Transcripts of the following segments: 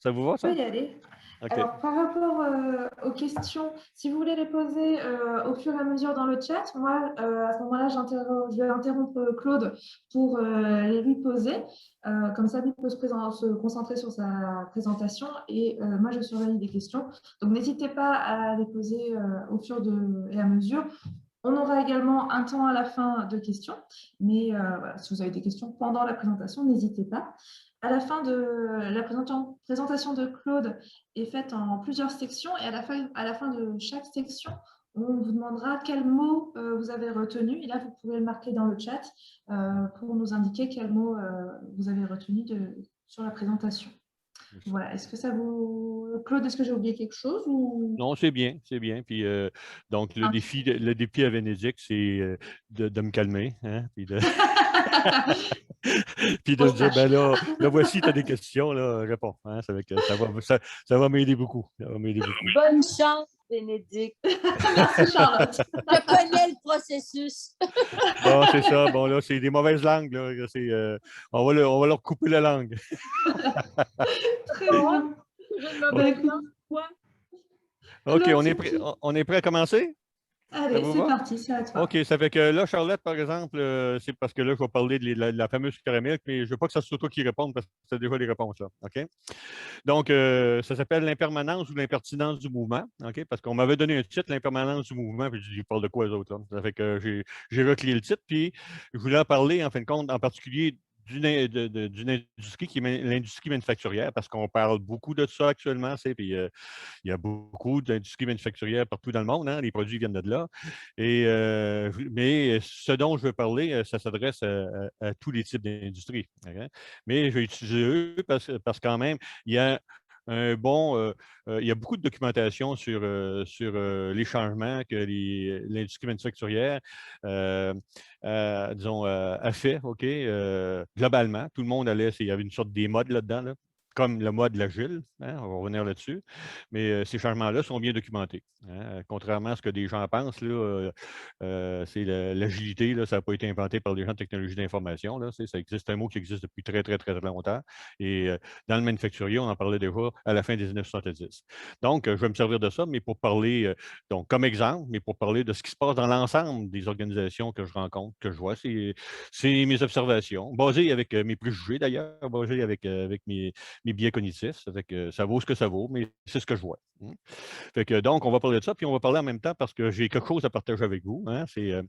Ça vous va, On ça? peut y aller. OK. Alors, par rapport aux questions, si vous voulez les poser au fur et à mesure dans le chat, moi, à ce moment-là, je vais interrompre Claude pour les lui poser. Comme ça, lui peut se concentrer sur sa présentation et moi, je surveille des questions. Donc, n'hésitez pas à les poser au fur et à mesure. On aura également un temps à la fin de questions, mais voilà, si vous avez des questions pendant la présentation, n'hésitez pas. À la fin de la présentation de Claude est faite en plusieurs sections et à la fin de chaque section, on vous demandera quel mot vous avez retenu. Et là, vous pouvez le marquer dans le chat pour nous indiquer quel mot vous avez retenu sur la présentation. Voilà. Est-ce que ça vous... Claude, est-ce que j'ai oublié quelque chose ou... Non, c'est bien, c'est bien. Puis, donc, le défi à Bénédicte, c'est de me calmer, hein, puis de, puis de On me se dire, tâche. ben là voici, tu as des questions, là, réponds. Hein, ça va m'aider beaucoup. Ça va m'aider beaucoup. Bonne chance, Bénédicte. Merci, Charlotte. Je connais le processus. Bon, c'est ça. Bon, là, c'est des mauvaises langues. Là. On va leur couper la langue. Très bien. Je ne Bah, me écoute, quoi? OK, Claude, on est prêt à commencer? Ça allez, vous c'est va? parti, c'est à toi. OK, ça fait que là, Charlotte, par exemple, c'est parce que là, je vais parler de la fameuse caramel, mais je ne veux pas que ça soit toi qui réponde parce que tu as déjà les réponses là. OK? Donc, ça s'appelle l'impermanence ou l'impertinence du mouvement. OK? Parce qu'on m'avait donné un titre, l'impermanence du mouvement, puis je dis, parle de quoi, les autres? Là? Ça fait que j'ai reclié le titre, puis je voulais en parler, en fin de compte, en particulier d'une industrie qui est l'industrie manufacturière, parce qu'on parle beaucoup de ça actuellement, puis il y a beaucoup d'industries manufacturières partout dans le monde, hein, les produits viennent de là. Mais ce dont je veux parler, ça s'adresse à tous les types d'industries. Okay? Mais je vais utiliser eux parce que quand même, il y a il y a beaucoup de documentation sur les changements que l'industrie manufacturière, disons, a fait, OK, globalement. Tout le monde il y avait une sorte des modes là-dedans, là, comme le mode l'agile, hein, on va revenir là-dessus. Mais ces changements-là sont bien documentés. Hein, contrairement à ce que des gens pensent, là, c'est l'agilité, ça n'a pas été inventé par des gens de technologie d'information. Là, ça existe un mot qui existe depuis très, très, très longtemps. Et dans le manufacturier, on en parlait déjà à la fin des années 70. Donc, je vais me servir de ça, mais pour parler, donc comme exemple, mais pour parler de ce qui se passe dans l'ensemble des organisations que je rencontre, que je vois. C'est mes observations, basées avec mes préjugés d'ailleurs, basées avec mes biais cognitifs. Ça fait que ça vaut ce que ça vaut, mais c'est ce que je vois. Hein. Fait que donc, on va parler de ça, puis on va parler en même temps parce que j'ai quelque chose à partager avec vous. Hein. On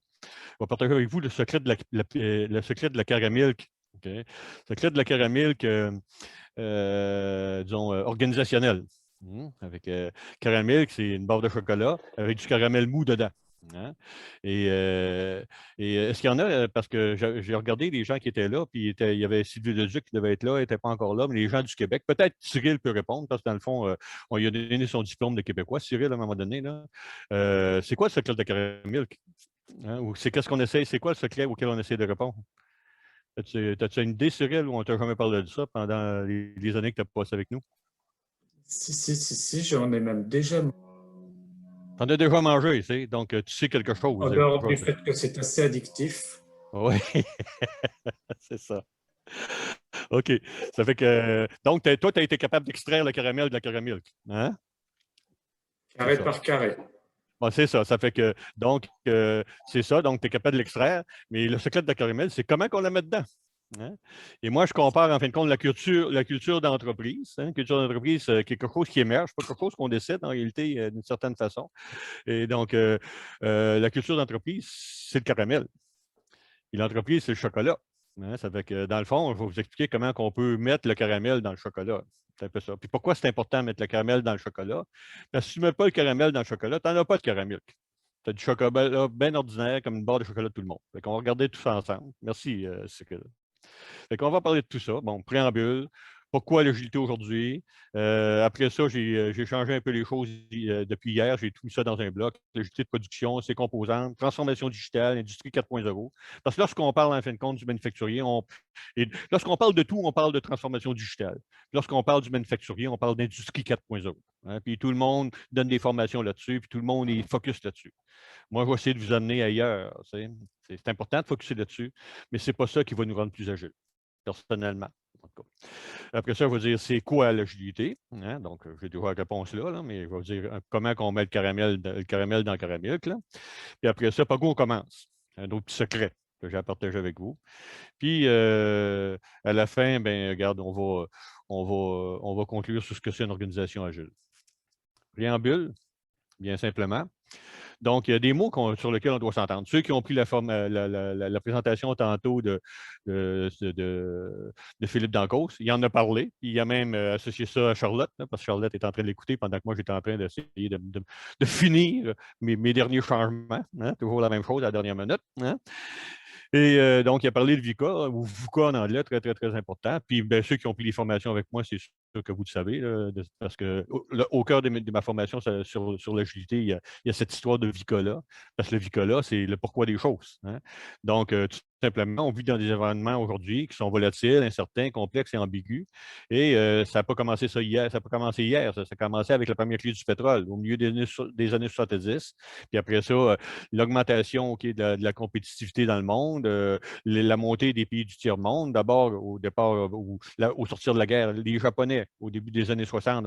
va partager avec vous le secret de le secret de la caramilk. OK? Le secret de la caramilk, disons, organisationnelle. Avec caramilk, c'est une barre de chocolat avec du caramel mou dedans. Hein? Et est-ce qu'il y en a, parce que j'ai regardé les gens qui étaient là, puis il y avait Sylvie Leduc qui devait être là, il n'était pas encore là, mais les gens du Québec, peut-être Cyril peut répondre, parce que dans le fond, on lui a donné son diplôme de Québécois, Cyril, à un moment donné. Là. C'est quoi le secret de caramilk? Hein? Ou c'est qu'est-ce qu'on essaie, c'est quoi le secret auquel on essaie de répondre? As-tu une idée, Cyril, ou on t'a jamais parlé de ça pendant les années que tu as passées avec nous? Si, j'en ai même déjà. Tu en as déjà mangé, tu sais, donc tu sais quelque chose. En dehors du fait que c'est assez addictif. Oui, c'est ça. OK. Ça fait que. Donc, toi, tu as été capable d'extraire le caramel de la caramel. Hein? Carré par carré. Bon, c'est ça. Ça fait que. Donc, c'est ça. Donc, tu es capable de l'extraire. Mais le secret de la caramel, c'est comment qu'on la met dedans. Hein? Et moi, je compare en fin de compte la culture d'entreprise. Hein? Culture d'entreprise, quelque chose qui émerge, pas quelque chose qu'on décide en réalité d'une certaine façon. Et donc, la culture d'entreprise, c'est le caramel. Et l'entreprise, c'est le chocolat. Hein? Ça fait que, dans le fond, je vais vous expliquer comment on peut mettre le caramel dans le chocolat. C'est un peu ça. Puis pourquoi c'est important de mettre le caramel dans le chocolat? Parce que si tu ne mets pas le caramel dans le chocolat, tu n'en as pas de caramel. Tu as du chocolat bien ordinaire, comme une barre de chocolat de tout le monde. Fait qu'on va regarder tout ça ensemble. Merci, Cyril. Fait qu'on va parler de tout ça. Bon, préambule. Pourquoi l'agilité aujourd'hui? Après ça, j'ai changé un peu les choses depuis hier. J'ai tout mis ça dans un bloc. L'agilité de production, ses composantes, transformation digitale, industrie 4.0. Parce que lorsqu'on parle, en fin de compte, du manufacturier, lorsqu'on parle de tout, on parle de transformation digitale. Lorsqu'on parle du manufacturier, on parle d'industrie 4.0. Hein? Puis tout le monde donne des formations là-dessus, puis tout le monde est focus là-dessus. Moi, je vais essayer de vous amener ailleurs. C'est important de focuser là-dessus, mais ce n'est pas ça qui va nous rendre plus agiles, personnellement. En tout cas. Après ça, je vais dire c'est quoi l'agilité. Hein? Donc, j'ai déjà la réponse là, mais je vais vous dire comment on met le caramel dans le caramel. Là. Puis après ça, par où on commence? Un autre petit secret que j'ai à partager avec vous. Puis, à la fin, ben, regarde, on va conclure sur ce que c'est une organisation agile. Préambule, bien simplement. Donc, il y a des mots sur lesquels on doit s'entendre. Ceux qui ont pris la présentation tantôt de Philippe Dancos, il en a parlé. Il a même associé ça à Charlotte, là, parce que Charlotte est en train de l'écouter pendant que moi, j'étais en train d'essayer de finir mes derniers changements. Hein, toujours la même chose à la dernière minute. Hein. Et donc, il a parlé de VUCA, ou VUCA en anglais, très, très, très important. Puis, bien, ceux qui ont pris les formations avec moi, c'est sûr que vous le savez, là, parce qu'au cœur de ma formation sur l'agilité, il y a cette histoire de VUCA-là. Parce que le VUCA-là, c'est le pourquoi des choses. Hein. Donc, tout simplement, on vit dans des environnements aujourd'hui qui sont volatiles, incertains, complexes et ambigus. Et ça n'a pas commencé ça hier. Ça n'a pas commencé hier. Ça a commencé avec la première crise du pétrole au milieu des années 70. Puis après ça, l'augmentation de la compétitivité dans le monde, la montée des pays du tiers-monde. D'abord, au départ, au sortir de la guerre, les Japonais, au début des années 60,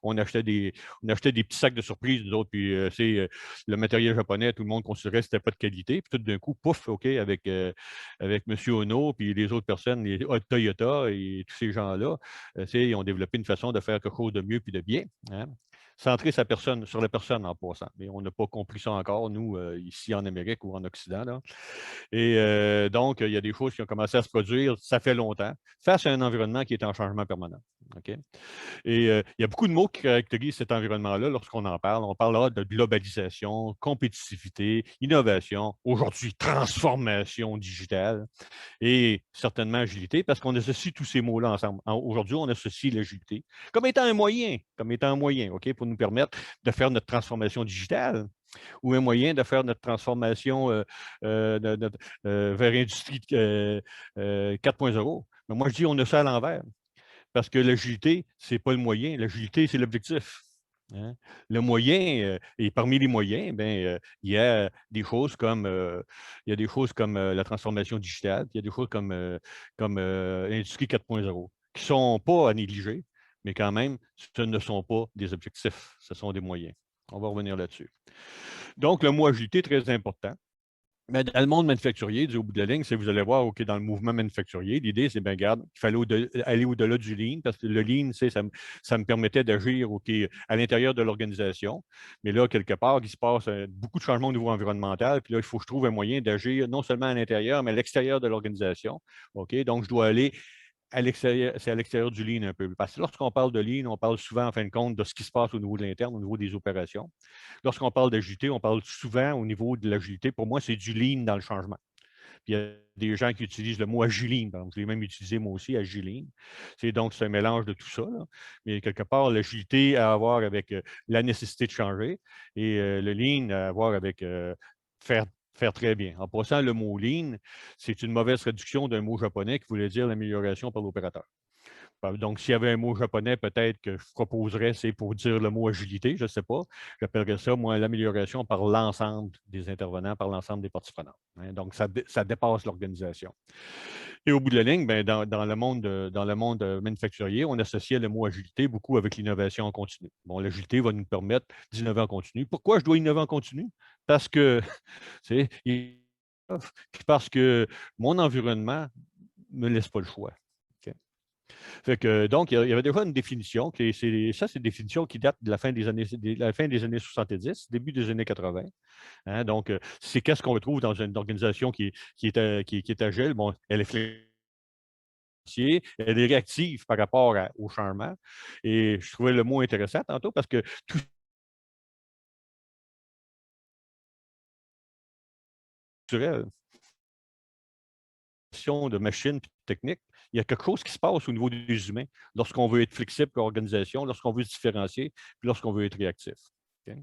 on achetait des petits sacs de surprise, nous autres, puis le matériel japonais, tout le monde considérait que ce n'était pas de qualité. Puis tout d'un coup, pouf, avec M. Ono, puis les autres personnes, les Toyota et tous ces gens-là, ils ont développé une façon de faire quelque chose de mieux puis de bien. Hein. Centrer sur la personne en passant. Mais on n'a pas compris ça encore, nous, ici en Amérique ou en Occident. Là. Et donc, il y a des choses qui ont commencé à se produire, ça fait longtemps, face à un environnement qui est en changement permanent. Okay? Et il y a beaucoup de mots qui caractérisent cet environnement-là lorsqu'on en parle. On parlera de globalisation, compétitivité, innovation, aujourd'hui, transformation digitale et certainement agilité, parce qu'on associe tous ces mots-là ensemble. Aujourd'hui, on associe l'agilité comme étant un moyen, OK, pour nous permettre de faire notre transformation digitale ou un moyen de faire notre transformation vers Industrie 4.0. Mais moi, je dis, on a ça à l'envers. Parce que l'agilité, ce n'est pas le moyen. L'agilité, c'est l'objectif. Hein? Le moyen, et parmi les moyens, il y a des choses comme, la transformation digitale, il y a des choses comme l'industrie 4.0, qui ne sont pas à négliger, mais quand même, ce ne sont pas des objectifs, ce sont des moyens. On va revenir là-dessus. Donc, le mot agilité est très important. Mais dans le monde manufacturier, au bout de la ligne, vous allez voir, OK, dans le mouvement manufacturier, l'idée, c'est, bien, regarde, il fallait aller au-delà du lean, parce que le lean, ça me permettait d'agir, OK, à l'intérieur de l'organisation. Mais là, quelque part, il se passe beaucoup de changements au niveau environnemental. Puis là, il faut que je trouve un moyen d'agir non seulement à l'intérieur, mais à l'extérieur de l'organisation. OK, donc, je dois aller à l'extérieur, c'est à l'extérieur du lean un peu. Parce que lorsqu'on parle de lean, on parle souvent, en fin de compte, de ce qui se passe au niveau de l'interne, au niveau des opérations. Lorsqu'on parle d'agilité, on parle souvent au niveau de l'agilité. Pour moi, c'est du lean dans le changement. Puis il y a des gens qui utilisent le mot agiline. Je l'ai même utilisé moi aussi, agiline. C'est un mélange de tout ça. Là. Mais quelque part, l'agilité a à voir avec la nécessité de changer et le lean a à voir avec faire très bien. En passant, le mot lean, c'est une mauvaise traduction d'un mot japonais qui voulait dire l'amélioration par l'opérateur. Donc, s'il y avait un mot japonais, peut-être que je proposerais, c'est pour dire le mot agilité, je ne sais pas. J'appellerais ça, moi, l'amélioration par l'ensemble des intervenants, par l'ensemble des parties prenantes. Hein. Donc, ça dépasse l'organisation. Et au bout de la ligne, dans le monde manufacturier, on associait le mot agilité beaucoup avec l'innovation en continu. Bon, l'agilité va nous permettre d'innover en continu. Pourquoi je dois innover en continu? Parce que, parce que mon environnement ne me laisse pas le choix. Donc, il y avait déjà une définition, c'est une définition qui date de la fin des années 70, début des années 80. Hein, donc, c'est qu'est-ce qu'on retrouve dans une organisation qui est agile. Bon, elle est flexible, elle est réactive par rapport au changement. Et je trouvais le mot intéressant tantôt parce que tout de machines et techniques, il y a quelque chose qui se passe au niveau des humains lorsqu'on veut être flexible comme organisation, lorsqu'on veut se différencier, puis lorsqu'on veut être réactif. Okay?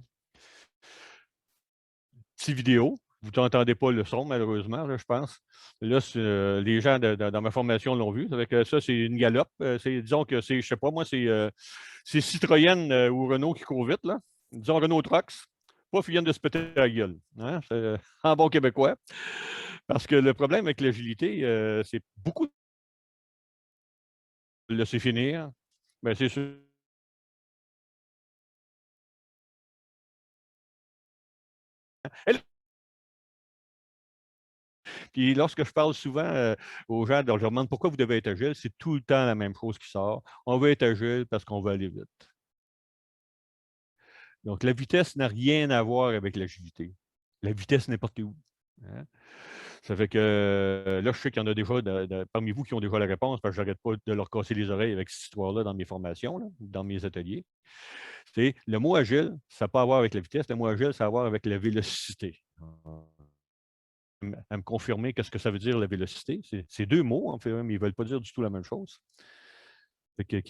Petite vidéo. Vous n'entendez pas le son, malheureusement, là, je pense. Là, les gens dans ma formation l'ont vu. Avec ça, c'est une Galop. Disons que c'est, je ne sais pas, moi, c'est Citroën ou Renault qui court vite, là. Disons Renault Trucks. Pas qu'ils viennent de se péter la gueule. Hein? En bon québécois. Parce que le problème avec l'agilité, c'est beaucoup le laisser finir, bien, c'est sûr. Puis lorsque je parle souvent aux gens, donc je leur demande pourquoi vous devez être agile, c'est tout le temps la même chose qui sort. On veut être agile parce qu'on veut aller vite. Donc, la vitesse n'a rien à voir avec l'agilité. La vitesse n'importe où. Hein. Ça fait que là, je sais qu'il y en a déjà parmi vous qui ont déjà la réponse, parce que je n'arrête pas de leur casser les oreilles avec cette histoire-là dans mes formations, là, dans mes ateliers. C'est le mot agile, ça n'a pas à voir avec la vitesse. Le mot agile, ça a à voir avec la vélocité. À me confirmer qu'est-ce que ça veut dire la vélocité. C'est deux mots, en fait, mais ils ne veulent pas dire du tout la même chose. Fait que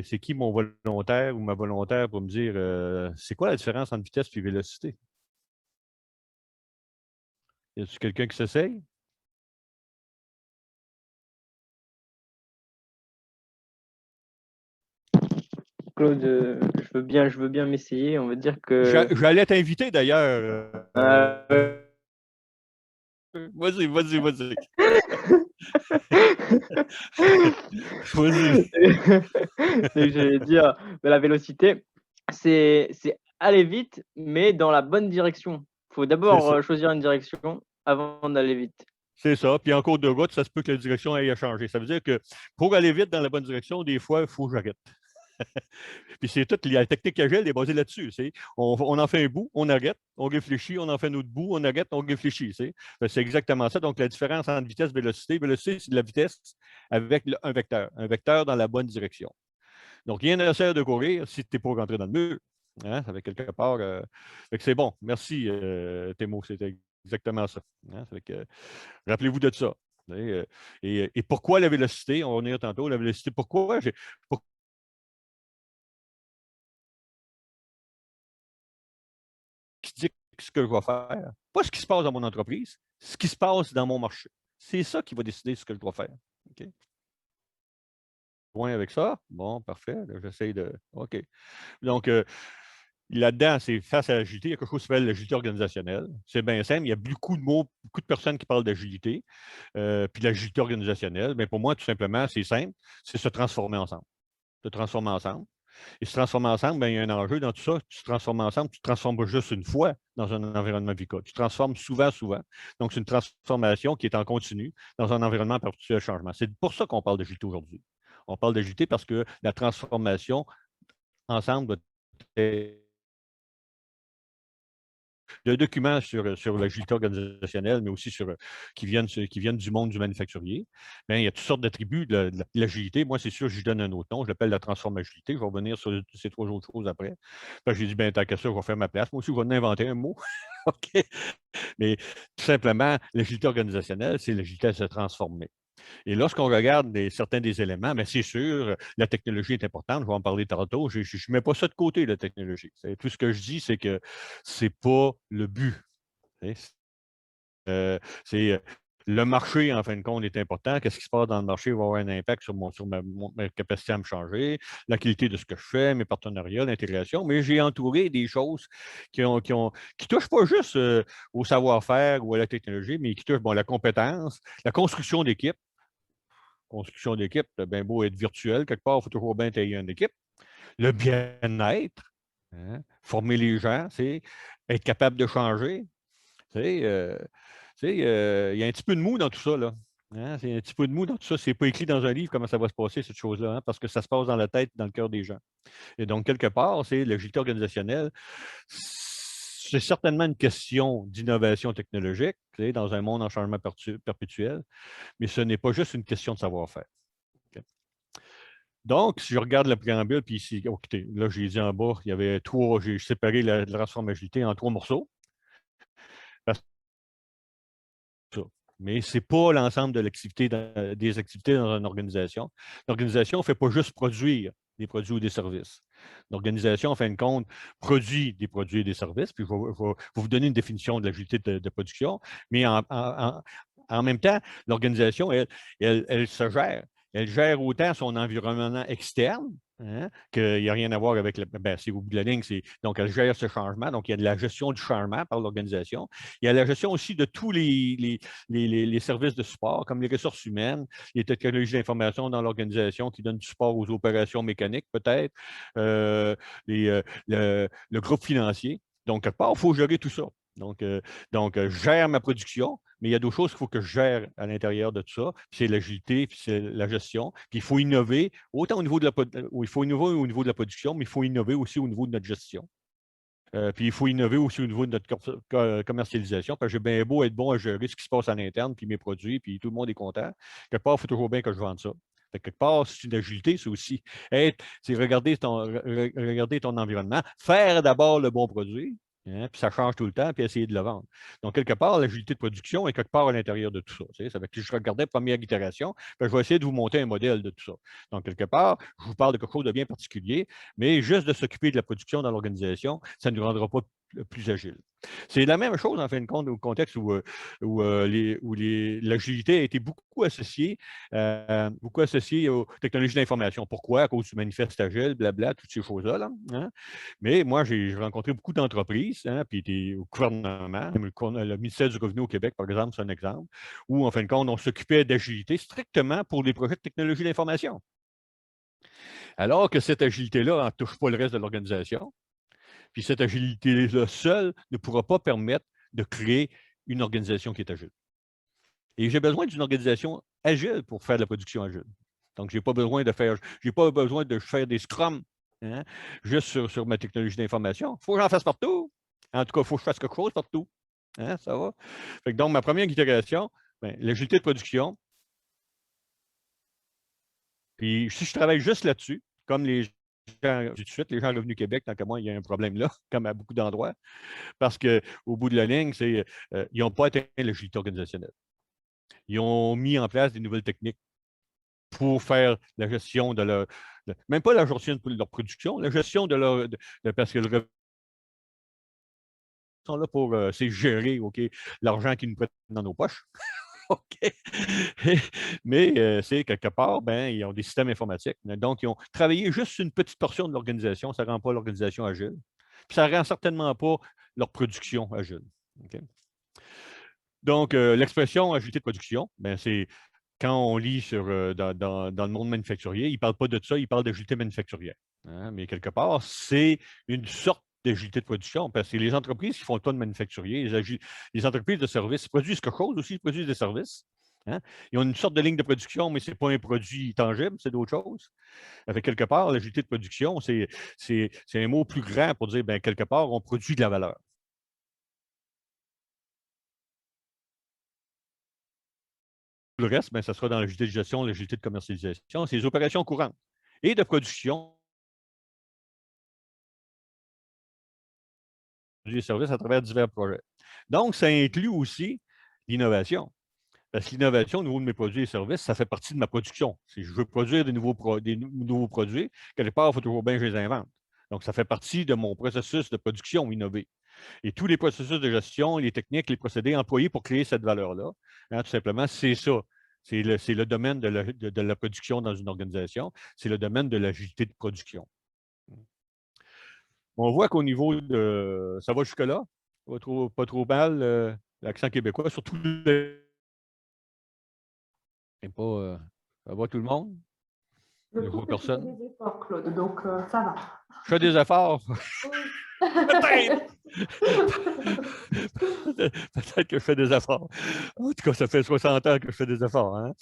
c'est qui mon volontaire ou ma volontaire pour me dire c'est quoi la différence entre vitesse et vélocité? Y a-t-il quelqu'un qui s'essaye? Claude, je veux bien m'essayer. On va dire que. J'allais t'inviter d'ailleurs. Euh, Vas-y. Vas-y. J'allais dire, la vélocité, c'est aller vite, mais dans la bonne direction. Il faut d'abord choisir une direction avant d'aller vite. C'est ça. Puis en cours de route, ça se peut que la direction aille à changer. Ça veut dire que pour aller vite dans la bonne direction, des fois, il faut que j'arrête. Puis c'est toute la technique agile est basée là-dessus. On en fait un bout, on arrête, on réfléchit, on en fait un autre bout, on arrête, on réfléchit. C'est exactement ça. Donc, la différence entre vitesse et vélocité, c'est de la vitesse avec un vecteur dans la bonne direction. Donc, rien ne sert de courir si tu n'es pas rentré dans le mur. Hein? Ça fait quelque part. C'est bon. Merci, Thémo. C'était exactement ça. Hein? Rappelez-vous de ça. Et pourquoi la vélocité? On va revenir tantôt. La vélocité, pourquoi qui dit ce que je vais faire. Pas ce qui se passe dans mon entreprise, ce qui se passe dans mon marché. C'est ça qui va décider ce que je dois faire. OK? Loin avec ça? Bon, parfait. J'essaie de. OK. Donc, là-dedans, c'est face à l'agilité, il y a quelque chose qui s'appelle l'agilité organisationnelle. C'est bien simple. Il y a beaucoup de mots, beaucoup de personnes qui parlent d'agilité. Puis l'agilité organisationnelle, bien, pour moi, tout simplement, c'est simple. C'est se transformer ensemble. Se transformer ensemble. Et se transformer ensemble, bien, il y a un enjeu dans tout ça. Tu te transformes ensemble, tu ne te transformes pas juste une fois dans un environnement VICA. Tu te transformes souvent. Donc, c'est une transformation qui est en continu dans un environnement perpétuel de changement. C'est pour ça qu'on parle d'agilité aujourd'hui. On parle d'agilité parce que la transformation ensemble doit être de documents sur l'agilité organisationnelle, mais aussi qui viennent du monde du manufacturier. Bien, il y a toutes sortes d'attributs de l'agilité. Moi, c'est sûr, je lui donne un autre nom. Je l'appelle la transformagilité. Je vais revenir sur ces trois autres choses après. J'ai dit, bien, tant qu'à ça, je vais faire ma place. Moi aussi, je vais en inventer un mot. OK? Mais tout simplement, l'agilité organisationnelle, c'est l'agilité à se transformer. Et lorsqu'on regarde certains des éléments, bien, c'est sûr, la technologie est importante, je vais en parler tantôt, je ne mets pas ça de côté, la technologie. Tout ce que je dis, c'est que ce n'est pas le but. Le marché, en fin de compte, est important. Qu'est-ce qui se passe dans le marché va avoir un impact sur ma capacité à me changer, la qualité de ce que je fais, mes partenariats, l'intégration. Mais j'ai entouré des choses qui touchent pas juste au savoir-faire ou à la technologie, mais qui touchent la compétence, la construction d'équipe. Construction d'équipe, c'est bien beau être virtuel, quelque part, il faut toujours bien tailler une équipe. Le bien-être, hein, former les gens, c'est être capable de changer. Il y a un petit peu de mou dans tout ça, là. Hein, c'est un petit peu de mou dans tout ça. Ce n'est pas écrit dans un livre comment ça va se passer, cette chose-là, hein, parce que ça se passe dans la tête, dans le cœur des gens. Et donc, quelque part, c'est l'agilité organisationnelle. C'est certainement une question d'innovation technologique dans un monde en changement perpétuel, mais ce n'est pas juste une question de savoir-faire. Okay. Donc, si je regarde le préambule, puis ici, écoutez, là, j'ai dit en bas, il y avait j'ai séparé la transformabilité en 3 morceaux. Mais ce n'est pas l'ensemble des activités dans une organisation. L'organisation ne fait pas juste produire des produits ou des services. L'organisation, en fin de compte, produit des produits et des services, puis je vais vous donner une définition de l'agilité de production, mais en même temps, l'organisation, elle se gère. Elle gère autant son environnement externe, hein, qu'il n'y a rien à voir avec, c'est au bout de la ligne, donc elle gère ce changement, donc il y a de la gestion du changement par l'organisation. Il y a la gestion aussi de tous les services de support, comme les ressources humaines, les technologies d'information dans l'organisation qui donnent du support aux opérations mécaniques, peut-être, le groupe financier. Donc, quelque part, il faut gérer tout ça. Donc, je gère ma production, mais il y a d'autres choses qu'il faut que je gère à l'intérieur de tout ça. C'est l'agilité, puis c'est la gestion. Puis il faut innover, autant au niveau de il faut innover au niveau de la production, mais il faut innover aussi au niveau de notre gestion. Puis il faut innover aussi au niveau de notre commercialisation, parce que j'ai bien beau être bon à gérer ce qui se passe à l'interne, puis mes produits, puis tout le monde est content. Quelque part, il faut toujours bien que je vende ça. Quelque part, c'est une agilité, c'est aussi c'est regarder ton environnement, faire d'abord le bon produit, hein, puis ça change tout le temps, puis essayer de le vendre. Donc, quelque part, l'agilité de production est quelque part à l'intérieur de tout ça. Ça fait que je regardais la première itération, puis je vais essayer de vous monter un modèle de tout ça. Donc, quelque part, je vous parle de quelque chose de bien particulier, mais juste de s'occuper de la production dans l'organisation, ça ne nous rendra pas plus agile. C'est la même chose, en fin de compte, au contexte où l'agilité a été beaucoup associée aux technologies d'information. Pourquoi? À cause du manifeste agile, blabla, toutes ces choses-là. Là, hein? Mais moi, j'ai rencontré beaucoup d'entreprises, hein, puis au gouvernement, le ministère du Revenu au Québec, par exemple, c'est un exemple, où, en fin de compte, on s'occupait d'agilité strictement pour les projets de technologie d'information. Alors que cette agilité-là ne touche pas le reste de l'organisation. Puis cette agilité-là seule ne pourra pas permettre de créer une organisation qui est agile. Et j'ai besoin d'une organisation agile pour faire de la production agile. Donc, je n'ai pas besoin de faire des scrums, hein, juste sur ma technologie d'information. Il faut que j'en fasse partout. En tout cas, il faut que je fasse quelque chose partout. Hein, ça va? Donc, ma première itération, l'agilité de production. Puis, si je travaille juste là-dessus, comme les gens, tout de suite, les gens Revenu Québec, tant qu'à moi, il y a un problème là, comme à beaucoup d'endroits, parce qu'au bout de la ligne, ils n'ont pas atteint l'agilité organisationnelle. Ils ont mis en place des nouvelles techniques pour faire la gestion de leur. Même pas la gestion de leur production, la gestion de leur. Parce que ils sont là pour gérer l'argent qu'ils nous prennent dans nos poches. OK. Mais c'est quelque part, ils ont des systèmes informatiques. Donc, ils ont travaillé juste une petite portion de l'organisation. Ça ne rend pas l'organisation agile. Puis ça ne rend certainement pas leur production agile. Okay? Donc, l'expression agilité de production, c'est quand on lit dans le monde manufacturier, il ne parle pas de ça, il parle d'agilité manufacturière. Hein? Mais quelque part, c'est une sorte d'agilité de production, parce que les entreprises qui font le pas de manufacturier, les entreprises de services produisent quelque chose aussi, ils produisent des services. Hein? Ils ont une sorte de ligne de production, mais ce n'est pas un produit tangible, c'est d'autres choses. Avec quelque part, l'agilité de production, c'est un mot plus grand pour dire, quelque part, on produit de la valeur. Le reste, ça sera dans l'agilité de gestion, l'agilité de commercialisation, c'est les opérations courantes et de production des services à travers divers projets. Donc, ça inclut aussi l'innovation. Parce que l'innovation au niveau de mes produits et services, ça fait partie de ma production. Si je veux produire des nouveaux produits, quelque part, il faut toujours bien que je les invente. Donc, ça fait partie de mon processus de production innové. Et tous les processus de gestion, les techniques, les procédés employés pour créer cette valeur-là, hein, tout simplement, c'est ça. C'est le domaine de la production dans une organisation. C'est le domaine de l'agilité de production. On voit qu'au niveau de. Ça va jusque-là? Pas trop mal, l'accent québécois, surtout. Pas, ça va tout le monde? Je trouve que tu fais des efforts, Claude, donc ça va. Je fais des efforts. Peut-être! Peut-être que je fais des efforts. En tout cas, ça fait 60 ans que je fais des efforts. Hein?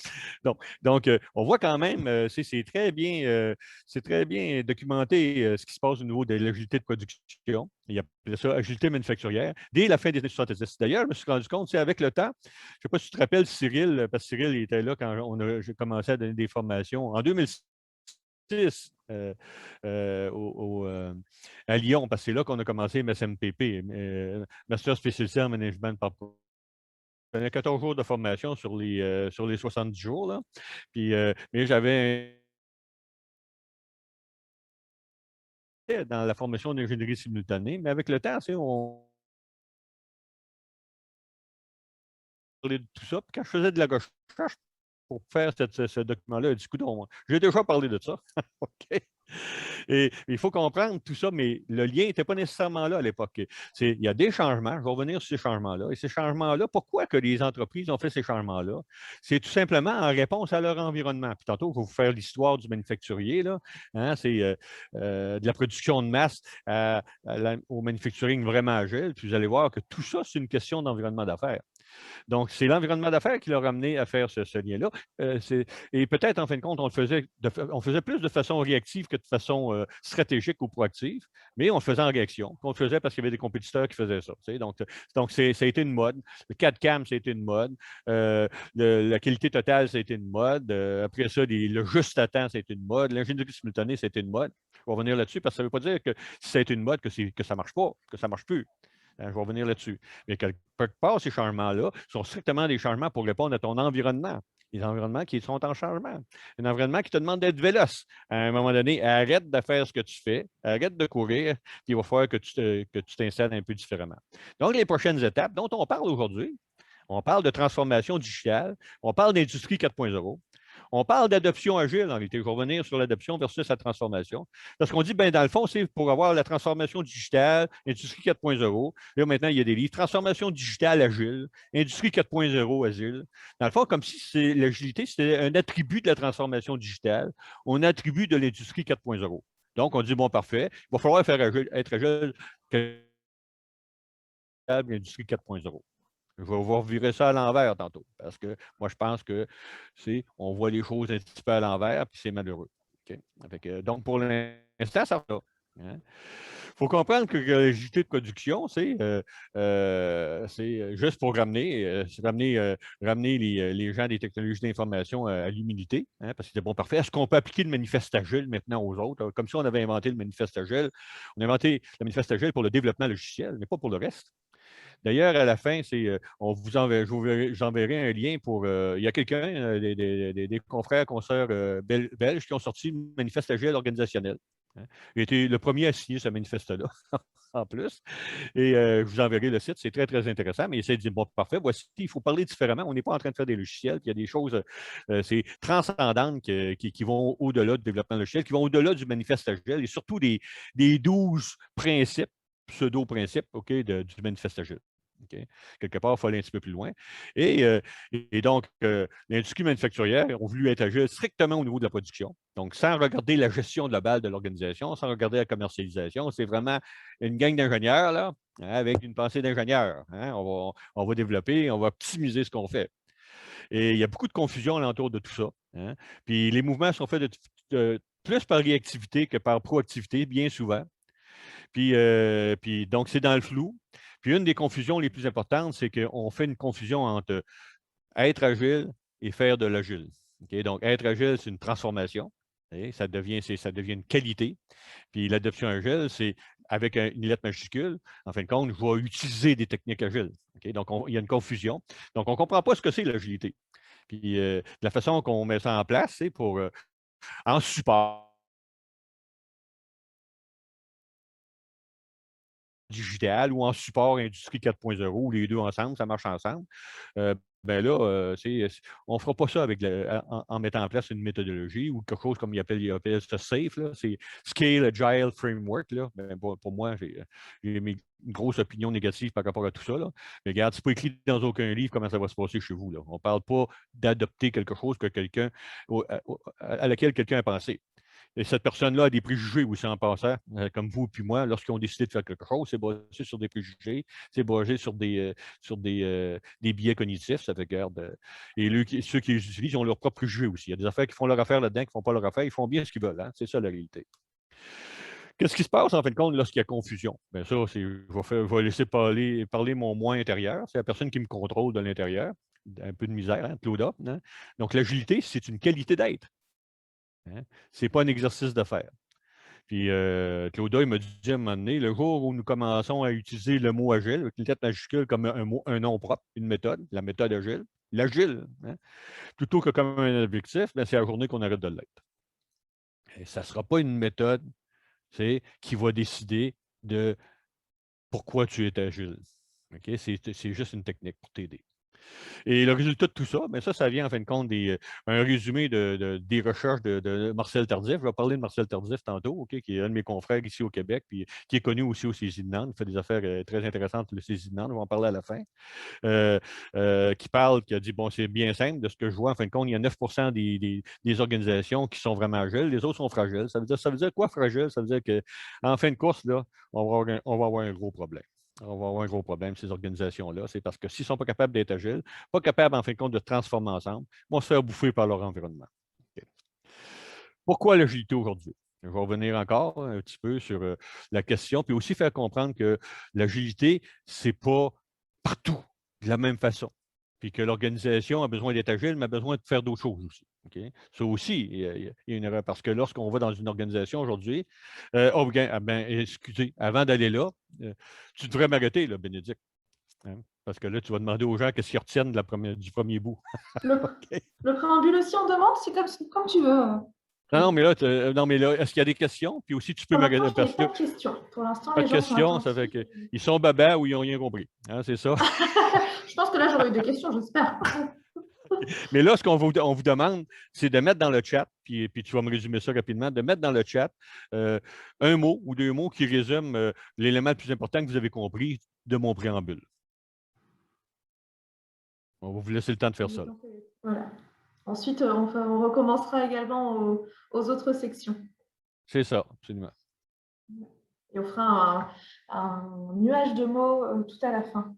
Donc, on voit quand même, c'est très bien documenté ce qui se passe au niveau de l'agilité de production. Il y a ça, agilité manufacturière, dès la fin des années 70. D'ailleurs, je me suis rendu compte, avec le temps, je ne sais pas si tu te rappelles Cyril, parce que Cyril était là quand j'ai commencé à donner des formations. En 2006, à Lyon, parce que c'est là qu'on a commencé MSMPP, Master Spécialisé en Management par il y a 14 jours de formation sur les 70 jours. Là. Puis, mais j'avais dans la formation d'ingénierie simultanée, mais avec le temps, on parlait de tout ça. Puis quand je faisais de la recherche pour faire ce document-là. Elle dit, coudonc, j'ai déjà parlé de ça. OK. Et il faut comprendre tout ça, mais le lien n'était pas nécessairement là à l'époque. Il y a des changements, je vais revenir sur ces changements-là. Et ces changements-là, pourquoi que les entreprises ont fait ces changements-là? C'est tout simplement en réponse à leur environnement. Puis tantôt, je vais vous faire l'histoire du manufacturier. Là. Hein, c'est de la production de masse au manufacturing vraiment agile. Puis vous allez voir que tout ça, c'est une question d'environnement d'affaires. Donc, c'est l'environnement d'affaires qui l'a ramené à faire ce lien-là. Et peut-être, en fin de compte, on le faisait plus de façon réactive que de façon stratégique ou proactive, mais on le faisait en réaction. On le faisait parce qu'il y avait des compétiteurs qui faisaient ça. Donc, ça a été une mode. Le CAD-CAM, ça a été une mode. La qualité totale, ça a été une mode. Après ça, le juste à temps, ça a été une mode. L'ingénierie simultanée, ça a été une mode. On va revenir là-dessus parce que ça ne veut pas dire que si ça a été une mode, que ça ne marche pas, que ça ne marche plus. Je vais revenir là-dessus. Mais quelque part, ces changements-là sont strictement des changements pour répondre à ton environnement. Les environnements qui sont en changement. Un environnement qui te demande d'être véloce. À un moment donné, arrête de faire ce que tu fais, arrête de courir, puis il va falloir que tu t'installes un peu différemment. Donc, les prochaines étapes dont on parle aujourd'hui, on parle de transformation digitale, on parle d'industrie 4.0. On parle d'adoption agile, en réalité. Je vais revenir sur l'adoption versus la transformation. Parce qu'on dit, ben, dans le fond, c'est pour avoir la transformation digitale, industrie 4.0. Là, maintenant, il y a des livres. Transformation digitale agile, industrie 4.0 agile. Dans le fond, comme si l'agilité, c'était un attribut de la transformation digitale, un attribut de l'industrie 4.0. Donc, on dit, bon, parfait, il va falloir être agile l'industrie 4.0. Je vais vous revirer ça à l'envers tantôt, parce que moi, je pense que on voit les choses un petit peu à l'envers, puis c'est malheureux. Okay? Donc, pour l'instant, ça va. Il faut comprendre que l'agilité de production, c'est juste pour ramener les gens des technologies d'information à l'humilité, hein, parce que c'est bon, parfait. Est-ce qu'on peut appliquer le manifeste agile maintenant aux autres? Comme si on avait inventé le manifeste agile. On a inventé le manifeste agile pour le développement logiciel, mais pas pour le reste. D'ailleurs, à la fin, je vous enverrai un lien pour. Il y a quelqu'un, des confrères, consoeurs belges qui ont sorti le manifeste agile organisationnel. Hein. J'ai été le premier à signer ce manifeste-là, en plus. Et je vous enverrai le site, c'est très, très intéressant. Mais il dit, bon, parfait, voici, il faut parler différemment. On n'est pas en train de faire des logiciels, puis il y a des choses, c'est transcendantes qui vont au-delà du développement logiciel, qui vont au-delà du manifeste agile et surtout des 12 principes, pseudo-principes, OK, du manifeste agile. Okay. Quelque part, il faut aller un petit peu plus loin. Et donc, l'industrie manufacturière ont voulu être agile strictement au niveau de la production. Donc, sans regarder la gestion globale de l'organisation, sans regarder la commercialisation, c'est vraiment une gang d'ingénieurs, là, hein, avec une pensée d'ingénieur. Hein. On va développer, on va optimiser ce qu'on fait. Et il y a beaucoup de confusion alentour de tout ça. Hein. Puis, les mouvements sont faits plus par réactivité que par proactivité, bien souvent. Puis donc, c'est dans le flou. Puis une des confusions les plus importantes, c'est qu'on fait une confusion entre être agile et faire de l'agile. Okay? Donc, être agile, c'est une transformation. Ça devient une qualité. Puis l'adoption agile, c'est avec une lettre majuscule. En fin de compte, je vais utiliser des techniques agiles. Okay? Donc, il y a une confusion. Donc, on ne comprend pas ce que c'est l'agilité. Puis la façon qu'on met ça en place, c'est pour en support digital ou en support industrie 4.0, ou les deux ensemble, ça marche ensemble. Ben là, on ne fera pas ça en mettant en place une méthodologie ou quelque chose comme il appelle ça SAFE, c'est Scale Agile Framework. Là. Ben, pour moi, j'ai une grosse opinion négative par rapport à tout ça. Là. Mais regarde, ce n'est pas écrit dans aucun livre comment ça va se passer chez vous. Là. On ne parle pas d'adopter quelque chose à laquelle quelqu'un a pensé. Et cette personne-là a des préjugés aussi en passant, comme vous et moi, lorsqu'ils ont décidé de faire quelque chose, c'est basé sur des préjugés, c'est basé sur des biais cognitifs, ça fait garde. Et ceux qui les utilisent, ils ont leurs propres préjugés aussi. Il y a des affaires qui font leur affaire là-dedans, qui ne font pas leur affaire, ils font bien ce qu'ils veulent. Hein? C'est ça la réalité. Qu'est-ce qui se passe en fin de compte lorsqu'il y a confusion? Bien, ça, je vais laisser parler mon moi intérieur. C'est la personne qui me contrôle de l'intérieur. Un peu de misère, hein, Claude. Hein? Donc, l'agilité, c'est une qualité d'être. Hein? Ce n'est pas un exercice de faire. Puis Claudia, il m'a dit à un moment donné, le jour où nous commençons à utiliser le mot agile, avec une lettre majuscule comme un nom propre, une méthode, la méthode agile, l'agile, hein, plutôt que comme un objectif, ben, c'est la journée qu'on arrête de l'être. Et ça ne sera pas une méthode qui va décider de pourquoi tu es agile. Okay? C'est juste une technique pour t'aider. Et le résultat de tout ça, bien ça vient en fin de compte un résumé des recherches de Marcel Tardif. Je vais parler de Marcel Tardif tantôt, OK, qui est un de mes confrères ici au Québec, puis qui est connu aussi au CISI de Nantes. Il fait des affaires très intéressantes, le CISI de Nantes. On va en parler à la fin. Qui a dit, bon, c'est bien simple, de ce que je vois, en fin de compte, il y a 9 des organisations qui sont vraiment agiles, les autres sont fragiles. Ça veut dire quoi, fragile? Ça veut dire qu'en fin de course, là, on va avoir un gros problème. On va avoir un gros problème, ces organisations-là. C'est parce que s'ils ne sont pas capables d'être agiles, pas capables, en fin de compte, de transformer ensemble, ils vont se faire bouffer par leur environnement. Okay. Pourquoi l'agilité aujourd'hui? Je vais revenir encore un petit peu sur la question, puis aussi faire comprendre que l'agilité, ce n'est pas partout de la même façon. Puis que l'organisation a besoin d'être agile, mais a besoin de faire d'autres choses aussi. Okay? Ça aussi, il y a une erreur. Parce que lorsqu'on va dans une organisation aujourd'hui, excusez, avant d'aller là, tu devrais m'arrêter, là, Bénédicte. Hein? Parce que là, tu vas demander aux gens qu'est-ce qu'ils retiennent du premier bout. Le préambule aussi, on demande, c'est comme tu veux. Non, mais là, est-ce qu'il y a des questions? Puis aussi, tu peux m'arrêter. Pour l'instant, pas de questions. Pour l'instant, pas de questions, ça fait qu'ils sont babas ou ils n'ont rien compris. Hein, c'est ça? Je pense que là, j'aurais eu des questions, j'espère. Mais là, ce qu'on vous demande, c'est de mettre dans le chat, puis tu vas me résumer ça rapidement, de mettre dans le chat un mot ou deux mots qui résument l'élément le plus important que vous avez compris de mon préambule. On va vous laisser le temps de faire ça. Voilà. Ensuite, on recommencera également aux autres sections. C'est ça, absolument. Et on fera un nuage de mots tout à la fin.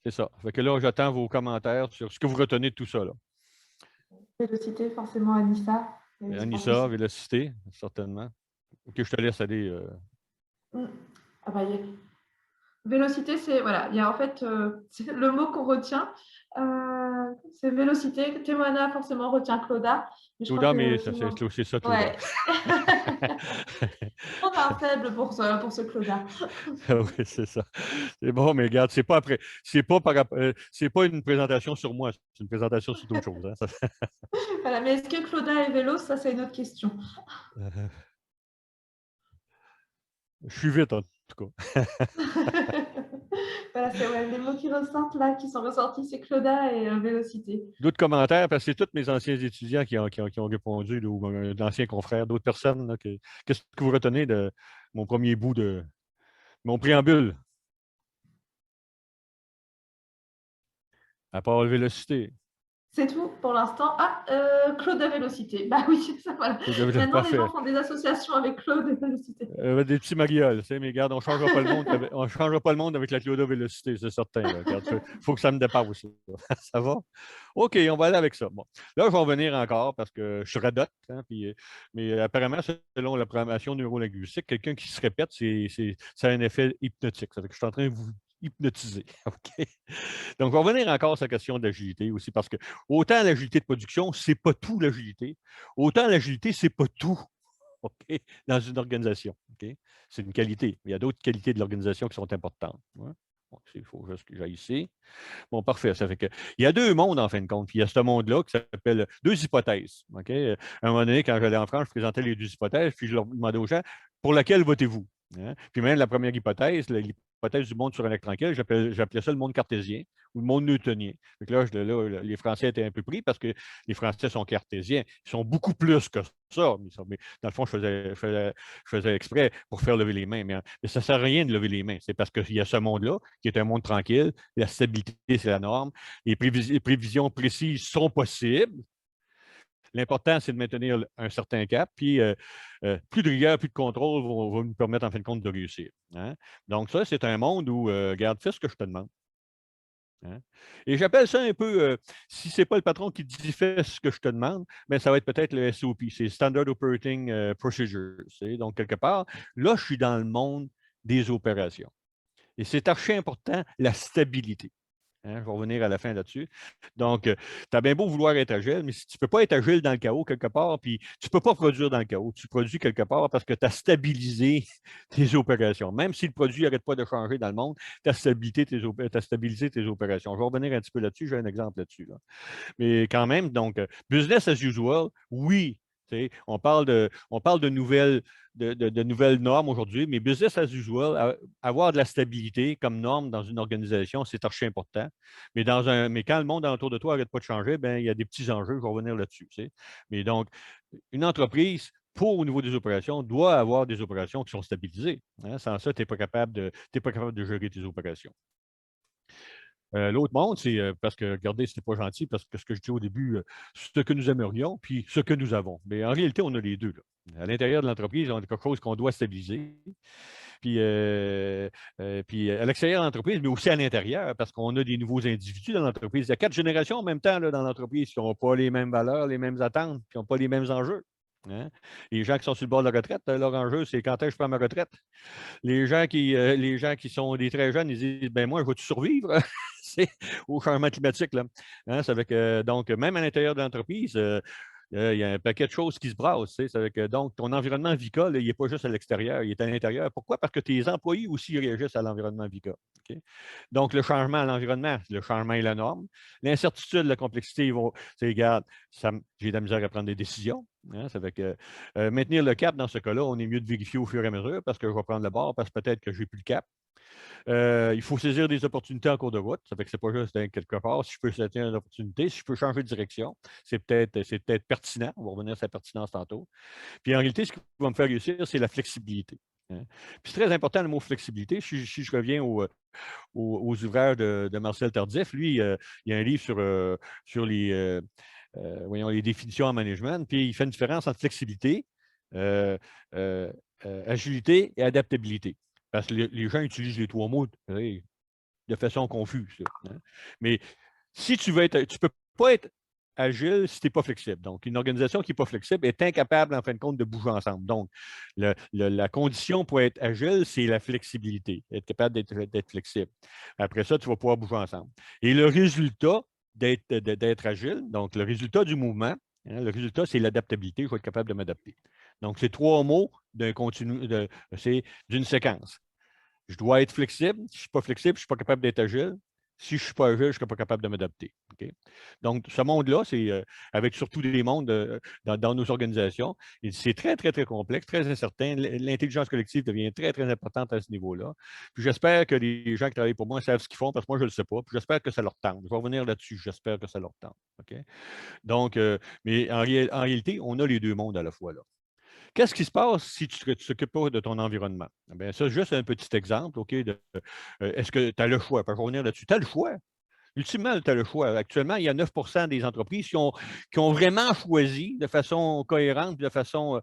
C'est ça. Fait que là, j'attends vos commentaires sur ce que vous retenez de tout ça. Là. Vélocité, forcément, Anissa. Anissa, Vélocité, certainement. OK, je te laisse aller. Ah bah, Vélocité, c'est voilà, il y a en fait le mot qu'on retient, c'est vélocité. Thémoana forcément retient Clauda. Clauda, mais c'est ça, Clauda. Ouais. On a un faible pour ce Clauda. Oui, c'est ça. C'est bon, mais regarde, c'est pas une présentation sur moi, c'est une présentation sur d'autres choses. Hein, voilà, mais est-ce que Clauda est vélo? Ça, c'est une autre question. Je suis vite, en tout cas. Voilà, c'est les mots qui ressortent là, qui sont ressortis, c'est Clauda et vélocité. D'autres commentaires, parce que c'est tous mes anciens étudiants qui ont répondu, là, ou d'anciens confrères, d'autres personnes. Qu'est-ce que vous retenez de mon premier bout de mon préambule? À part la vélocité. C'est tout pour l'instant. Ah, Claude à Vélocité. Bah oui, ça voilà. Maintenant, parfait. Les gens font des associations avec Claude et Vélocité. Des petits marioles, mais regarde, on ne changera pas le monde on changera pas le monde avec la Claude à Vélocité, c'est certain. Il faut que ça me dépasse aussi. Ça va? OK, on va aller avec ça. Bon. Là, je vais revenir encore parce que je radote. Hein, mais apparemment, selon la programmation neurolinguistique, quelqu'un qui se répète, ça a un effet hypnotique. Ça fait que je suis en train de vous hypnotiser. OK? Donc, on va revenir encore à sa question d'agilité aussi, parce que autant l'agilité de production, ce n'est pas tout l'agilité, autant l'agilité, ce n'est pas tout okay, dans une organisation. Okay? C'est une qualité. Il y a d'autres qualités de l'organisation qui sont importantes. Hein? Bon, il faut juste que j'aille ici. Bon, parfait. Ça fait que il y a deux mondes, en fin de compte. Puis il y a ce monde-là qui s'appelle deux hypothèses. Okay? À un moment donné, quand j'allais en France, je présentais les deux hypothèses, puis je leur demandais aux gens, pour laquelle votez-vous? Hein? Puis même la première hypothèse, l'hypothèse du monde sur un lac tranquille, j'appelais ça le monde cartésien ou le monde newtonien. Donc là, les Français étaient un peu pris parce que les Français sont cartésiens. Ils sont beaucoup plus que ça. Mais dans le fond, je faisais exprès pour faire lever les mains. Mais ça ne sert à rien de lever les mains. C'est parce qu'il y a ce monde-là qui est un monde tranquille. La stabilité, c'est la norme. Les prévisions précises sont possibles. L'important, c'est de maintenir un certain cap, puis plus de rigueur, plus de contrôle va nous permettre, en fin de compte, de réussir. Hein? Donc, ça, c'est un monde où, regarde, fais ce que je te demande. Hein? Et j'appelle ça un peu, si ce n'est pas le patron qui dit fais ce que je te demande, mais ça va être peut-être le SOP, c'est Standard Operating Procedures. Donc, quelque part, là, je suis dans le monde des opérations. Et c'est archi important, la stabilité. Hein, je vais revenir à la fin là-dessus. Donc, tu as bien beau vouloir être agile, mais si tu ne peux pas être agile dans le chaos quelque part, puis tu ne peux pas produire dans le chaos, tu produis quelque part parce que tu as stabilisé tes opérations. Même si le produit n'arrête pas de changer dans le monde, tu as stabilisé tes opérations. Je vais revenir un petit peu là-dessus, j'ai un exemple là-dessus. Là. Mais quand même, donc, business as usual, oui, On parle de nouvelles, nouvelles normes aujourd'hui, mais business as usual, avoir de la stabilité comme norme dans une organisation, c'est archi important. Mais quand le monde autour de toi n'arrête pas de changer, ben, il y a des petits enjeux, je vais revenir là-dessus. Mais donc, une entreprise, au niveau des opérations, doit avoir des opérations qui sont stabilisées. Hein. Sans ça, tu n'es pas capable de gérer tes opérations. L'autre monde, c'est parce que, regardez, ce n'est pas gentil, parce que ce que je dis au début, ce que nous aimerions, puis ce que nous avons. Mais en réalité, on a les deux. Là. À l'intérieur de l'entreprise, on a quelque chose qu'on doit stabiliser. Puis à l'extérieur de l'entreprise, mais aussi à l'intérieur, parce qu'on a des nouveaux individus dans l'entreprise. Il y a 4 générations en même temps là, dans l'entreprise qui n'ont pas les mêmes valeurs, les mêmes attentes, qui n'ont pas les mêmes enjeux. Hein? Les gens qui sont sur le bord de la retraite, leur enjeu, c'est quand est-ce que je prends ma retraite. Les gens qui sont des très jeunes, ils disent ben moi, je vais-tu survivre au changement climatique? Là. Hein? Donc, même à l'intérieur de l'entreprise, il y a un paquet de choses qui se brassent. Donc, ton environnement VICA, là, il n'est pas juste à l'extérieur, il est à l'intérieur. Pourquoi? Parce que tes employés aussi réagissent à l'environnement VICA. Okay? Donc, le changement à l'environnement, le changement est la norme. L'incertitude, la complexité, regarde, j'ai de la misère à prendre des décisions. Hein? Ça fait que maintenir le cap dans ce cas-là, on est mieux de vérifier au fur et à mesure parce que je vais prendre le bord, parce que peut-être que je n'ai plus le cap. Il faut saisir des opportunités en cours de route. Ça fait que ce n'est pas juste quelque part. Si je peux saisir une opportunité, si je peux changer de direction, c'est peut-être pertinent. On va revenir à sa pertinence tantôt. Puis en réalité, ce qui va me faire réussir, c'est la flexibilité. Hein. Puis c'est très important le mot flexibilité. Si je reviens aux ouvrages de Marcel Tardif, lui, il y a un livre sur les définitions en management, puis il fait une différence entre flexibilité, agilité et adaptabilité. Parce que les gens utilisent les 3 mots de façon confuse. Hein. Mais si tu ne peux pas être agile si tu n'es pas flexible. Donc, une organisation qui n'est pas flexible est incapable, en fin de compte, de bouger ensemble. Donc, la condition pour être agile, c'est la flexibilité, être capable d'être flexible. Après ça, tu vas pouvoir bouger ensemble. Et le résultat d'être agile, donc le résultat du mouvement, hein, le résultat, c'est l'adaptabilité. Je vais être capable de m'adapter. Donc, c'est 3 mots c'est d'une séquence. Je dois être flexible. Si je ne suis pas flexible, je ne suis pas capable d'être agile. Si je ne suis pas agile, je ne serai pas capable de m'adapter. Okay? Donc, ce monde-là, c'est avec surtout des mondes dans nos organisations, c'est très, très, très complexe, très incertain. L'intelligence collective devient très, très importante à ce niveau-là. Puis j'espère que les gens qui travaillent pour moi savent ce qu'ils font, parce que moi, je ne le sais pas. Puis j'espère que ça leur tente. Je vais revenir là-dessus. J'espère que ça leur tente. Okay? Donc, mais en réalité, on a les 2 mondes à la fois là. Qu'est-ce qui se passe si tu ne t'occupes pas de ton environnement? Bien, ça, juste un petit exemple, OK, est-ce que tu as le choix? Je vais revenir là-dessus. Tu as le choix. Ultimement, tu as le choix. Actuellement, il y a 9 des entreprises qui ont vraiment choisi de façon cohérente, de façon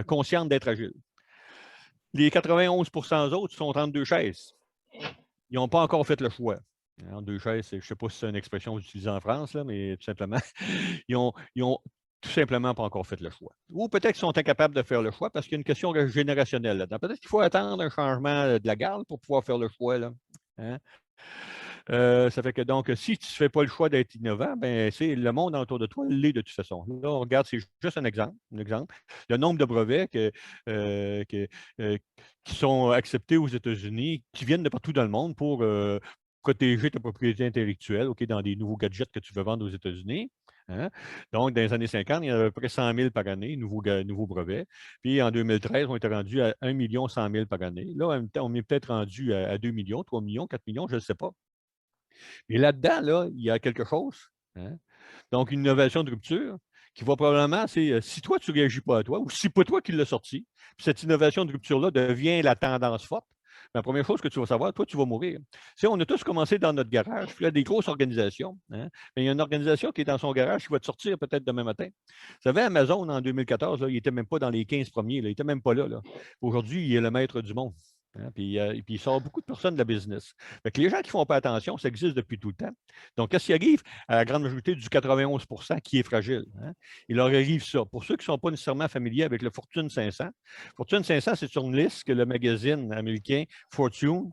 consciente d'être agiles. Les 91 autres sont entre 2 chaises. Ils n'ont pas encore fait le choix. Entre 2 chaises, je ne sais pas si c'est une expression utilisée en France, là, mais tout simplement, ils ont tout simplement pas encore fait le choix. Ou peut-être qu'ils sont incapables de faire le choix parce qu'il y a une question générationnelle là-dedans. Peut-être qu'il faut attendre un changement de la garde pour pouvoir faire le choix. Là. Hein? Ça fait que donc, si tu ne fais pas le choix d'être innovant, ben, c'est le monde autour de toi l'est de toute façon. Là, on regarde, c'est juste un exemple. Le nombre de brevets qui sont acceptés aux États-Unis, qui viennent de partout dans le monde pour protéger ta propriété intellectuelle, OK, dans des nouveaux gadgets que tu veux vendre aux États-Unis. Hein? Donc, dans les années 50, il y en avait à peu près 100 000 par année, nouveaux brevets. Puis en 2013, on était rendu à 1 100 000 par année. Là, en même temps, on est peut-être rendu à 2 millions, 3 millions, 4 millions, je ne sais pas. Mais là-dedans, là, il y a quelque chose. Hein? Donc, une innovation de rupture qui va probablement, c'est si toi, tu ne réagis pas à toi, ou si ce n'est pas toi qui l'as sorti, puis cette innovation de rupture-là devient la tendance forte, la première chose que tu vas savoir, toi, tu vas mourir. On a tous commencé dans notre garage, puis il y a des grosses organisations. Hein? Mais il y a une organisation qui est dans son garage qui va te sortir peut-être demain matin. Vous savez, Amazon, en 2014, là, il n'était même pas dans les 15 premiers. Là, il n'était même pas là. Aujourd'hui, il est le maître du monde. Hein? Puis il sort beaucoup de personnes de la business. Fait que les gens qui ne font pas attention, ça existe depuis tout le temps. Donc, qu'est-ce qui arrive à la grande majorité du 91 qui est fragile? Hein? Il leur arrive ça. Pour ceux qui ne sont pas nécessairement familiers avec le Fortune 500, Fortune 500, c'est sur une liste que le magazine américain Fortune,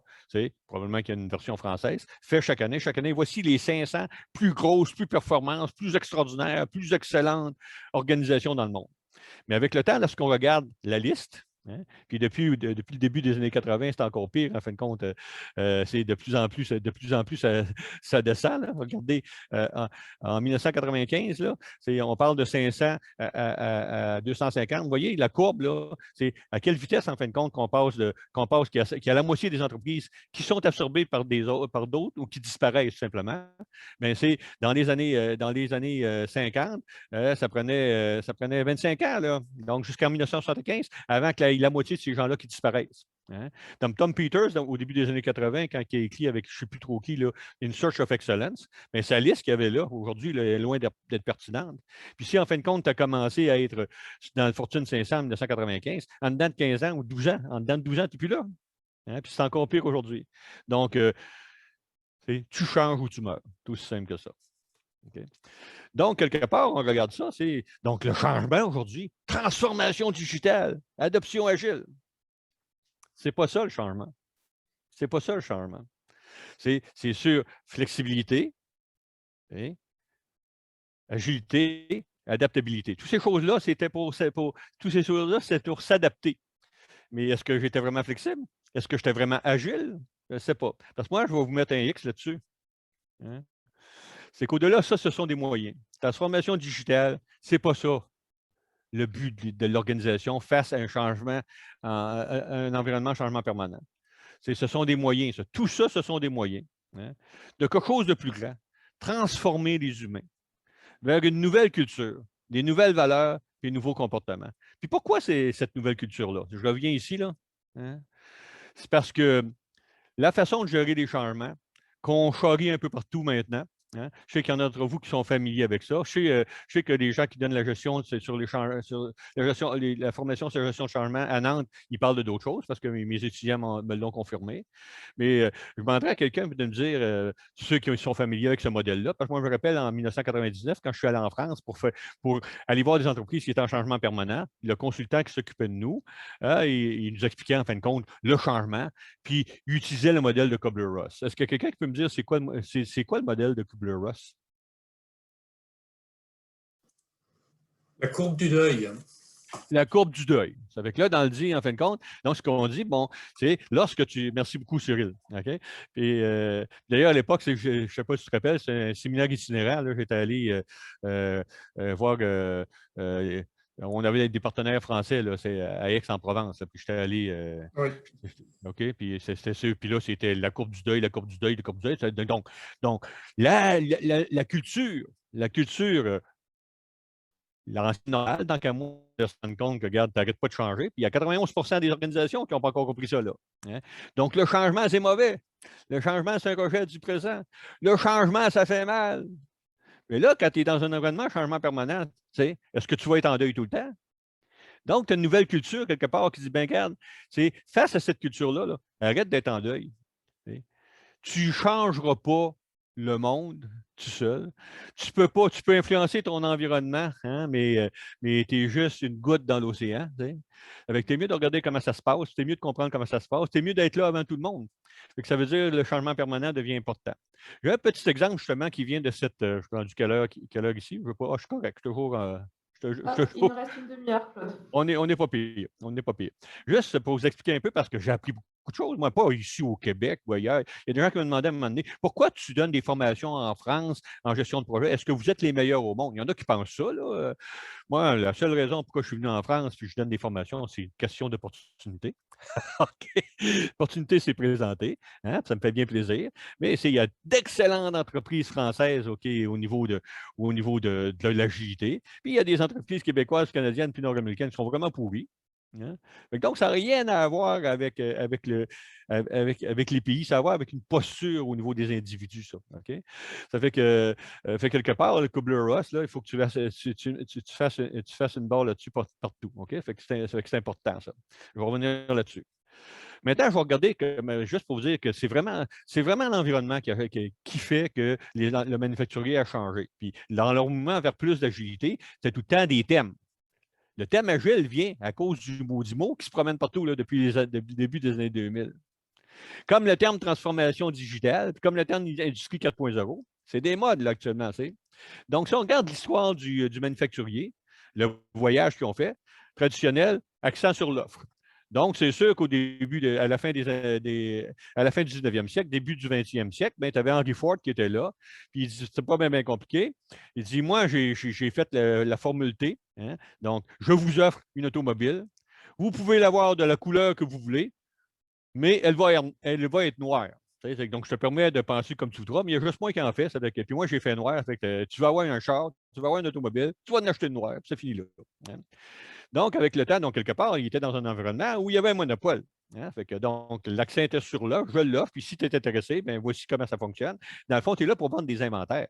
probablement qu'il y a une version française, fait chaque année. Chaque année, voici les 500 plus grosses, plus performantes, plus extraordinaires, plus excellentes organisations dans le monde. Mais avec le temps, lorsqu'on regarde la liste, Hein? Puis depuis le début des années 80, c'est encore pire, en fin de compte. C'est de plus en plus, ça descend. Là. Regardez, en 1995, là, on parle de 500 à 250. Vous voyez, la courbe, là, c'est à quelle vitesse, en fin de compte, qu'on passe, qu'il y a la moitié des entreprises qui sont absorbées par d'autres ou qui disparaissent, tout simplement. Bien, c'est dans les années 50, ça prenait 25 ans, là. Donc jusqu'en 1975, avant que la moitié de ces gens-là qui disparaissent. Hein? Tom Peters, au début des années 80, quand il a écrit avec je ne sais plus trop qui, là, In Search of Excellence, mais sa liste qu'il y avait là, aujourd'hui, est loin d'être pertinente. Puis si, en fin de compte, tu as commencé à être dans le Fortune 500 en 1995, en dedans de 15 ans ou 12 ans, en dedans de 12 ans, tu n'es plus là. Hein? Puis c'est encore pire aujourd'hui. Donc, tu changes ou tu meurs. Tout aussi simple que ça. Okay. Donc, quelque part, on regarde ça, c'est donc le changement aujourd'hui, transformation digitale, adoption agile. C'est pas ça le changement. C'est pas ça le changement. C'est sur flexibilité, okay, agilité, adaptabilité. Toutes ces choses-là, c'était pour s'adapter. Mais est-ce que j'étais vraiment flexible? Est-ce que j'étais vraiment agile? Je ne sais pas. Parce que moi, je vais vous mettre un X là-dessus. Hein? C'est qu'au-delà, ça, ce sont des moyens. Transformation digitale, ce n'est pas ça le but de l'organisation face à un changement, un environnement de changement permanent. Ce sont des moyens. Ça. Tout ça, ce sont des moyens. Hein, de quelque chose de plus grand. Transformer les humains vers une nouvelle culture, des nouvelles valeurs, des nouveaux comportements. Puis pourquoi c'est cette nouvelle culture-là? Je reviens ici, là. Hein? C'est parce que la façon de gérer les changements, qu'on charrie un peu partout maintenant. Hein? Je sais qu'il y en a d'entre vous qui sont familiers avec ça. Je sais que les gens qui donnent la gestion sur la formation sur la gestion de changement à Nantes, ils parlent de d'autres choses parce que mes étudiants me l'ont confirmé. Mais je demanderais à quelqu'un de me dire, ceux qui sont familiers avec ce modèle-là, parce que moi, je me rappelle en 1999, quand je suis allé en France pour aller voir des entreprises qui étaient en changement permanent, le consultant qui s'occupait de nous, il nous expliquait en fin de compte le changement, puis il utilisait le modèle de Kubler-Ross. Est-ce qu'il y a quelqu'un qui peut me dire c'est quoi le modèle de Kubler-Ross? La courbe du deuil. La courbe du deuil. Ça fait que là, dans le dit, en fin de compte, donc ce qu'on dit, bon, c'est lorsque tu. Merci beaucoup, Cyril. OK? Puis d'ailleurs, à l'époque, je ne sais pas si tu te rappelles, c'est un séminaire itinéraire. J'étais allé voir. On avait des partenaires français, là, c'est à Aix-en-Provence. Puis j'étais allé. Oui. OK, puis c'était ça. Puis là, c'était la courbe du deuil, la courbe du deuil, la courbe du deuil. Donc la culture, la racine normale, tant qu'à moi, de se rendre compte que, regarde, tu n'arrêtes pas de changer. Puis il y a 91% des organisations qui n'ont pas encore compris ça, là. Hein? Donc, le changement, c'est mauvais. Le changement, c'est un rejet du présent. Le changement, ça fait mal. Mais là, quand tu es dans un environnement changement permanent, est-ce que tu vas être en deuil tout le temps? Donc, tu as une nouvelle culture, quelque part, qui dit, ben regarde, face à cette culture-là, là, arrête d'être en deuil. Tu ne changeras pas le monde tout seul. Tu peux influencer ton environnement, hein, mais tu es juste une goutte dans l'océan. T'es mieux de regarder comment ça se passe, t'es mieux de comprendre comment ça se passe, t'es mieux d'être là avant tout le monde. Ça veut dire que le changement permanent devient important. J'ai un petit exemple justement qui vient de cette. Je suis rendu quelle heure ici? Je veux pas. Je suis correct, je suis toujours. Il nous reste une demi-heure, Claude. On n'est pas pire. On n'est pas pire. Juste pour vous expliquer un peu, parce que j'ai appris beaucoup de choses, moi, pas ici au Québec ou ailleurs. Il y a des gens qui me demandaient à un moment donné, pourquoi tu donnes des formations en France en gestion de projet? Est-ce que vous êtes les meilleurs au monde? Il y en a qui pensent ça, là. Moi, la seule raison pourquoi je suis venu en France et je donne des formations, c'est une question d'opportunité. OK. L'opportunité s'est présentée. Hein? Ça me fait bien plaisir. Mais il y a d'excellentes entreprises françaises, OK, au niveau de l'agilité. Puis il y a des entreprises québécoises, canadiennes puis nord-américaines qui sont vraiment pourries. Hein? Donc, ça n'a rien à voir avec les pays, ça a à voir avec une posture au niveau des individus, ça. OK? Ça fait que, quelque part, le Kubler-Ross, il faut que tu fasses une barre là-dessus partout. OK? Ça fait que c'est important, ça. Je vais revenir là-dessus. Maintenant, je vais regarder, juste pour vous dire que c'est vraiment l'environnement qui fait que le manufacturier a changé. Puis, dans leur mouvement vers plus d'agilité, c'est tout le temps des thèmes. Le thème agile vient à cause du maudit mot qui se promène partout là, depuis le début des années 2000. Comme le terme transformation digitale, puis comme le terme industrie 4.0, c'est des modes là, actuellement. Donc, si on regarde l'histoire du manufacturier, le voyage qu'ils ont fait, traditionnel, accent sur l'offre. Donc, c'est sûr qu'au début, à la fin du 19e siècle, début du 20e siècle, ben, tu avais Henry Ford qui était là, puis il dit, c'est pas bien compliqué. Il dit, moi, j'ai fait la formule T, hein, donc, je vous offre une automobile. Vous pouvez l'avoir de la couleur que vous voulez, mais elle va être noire. Donc, je te permets de penser comme tu voudras, mais il y a juste moi qui en fais. Puis moi, j'ai fait noir. Tu vas avoir un char, tu vas avoir une automobile, tu vas en acheter une noire, puis c'est fini là. Hein. Donc, avec le temps, donc, quelque part, il était dans un environnement où il y avait un monopole. Hein. Donc, l'accent était sur là, je l'offre, puis si tu es intéressé, bien, voici comment ça fonctionne. Dans le fond, tu es là pour vendre des inventaires.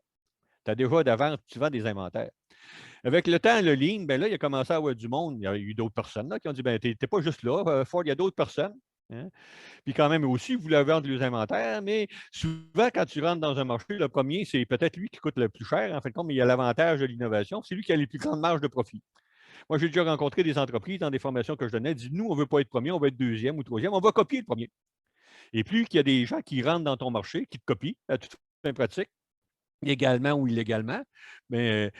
Tu as déjà d'avance, tu vends des inventaires. Avec le temps, le lean, ben là, il a commencé à avoir du monde. Il y a eu d'autres personnes là, qui ont dit, ben, tu n'es pas juste là, Ford, il y a d'autres personnes. Hein. Puis quand même aussi, vous voulez vendre les inventaires, mais souvent, quand tu rentres dans un marché, le premier, c'est peut-être lui qui coûte le plus cher, en fin de compte, mais il y a l'avantage de l'innovation. C'est lui qui a les plus grandes marges de profit. Moi, j'ai déjà rencontré des entreprises dans des formations que je donnais, disent, nous, on ne veut pas être premier, on va être deuxième ou troisième, on va copier le premier. Et plus qu'il y a des gens qui rentrent dans ton marché, qui te copient, à toute fin pratique, légalement ou illégalement, mais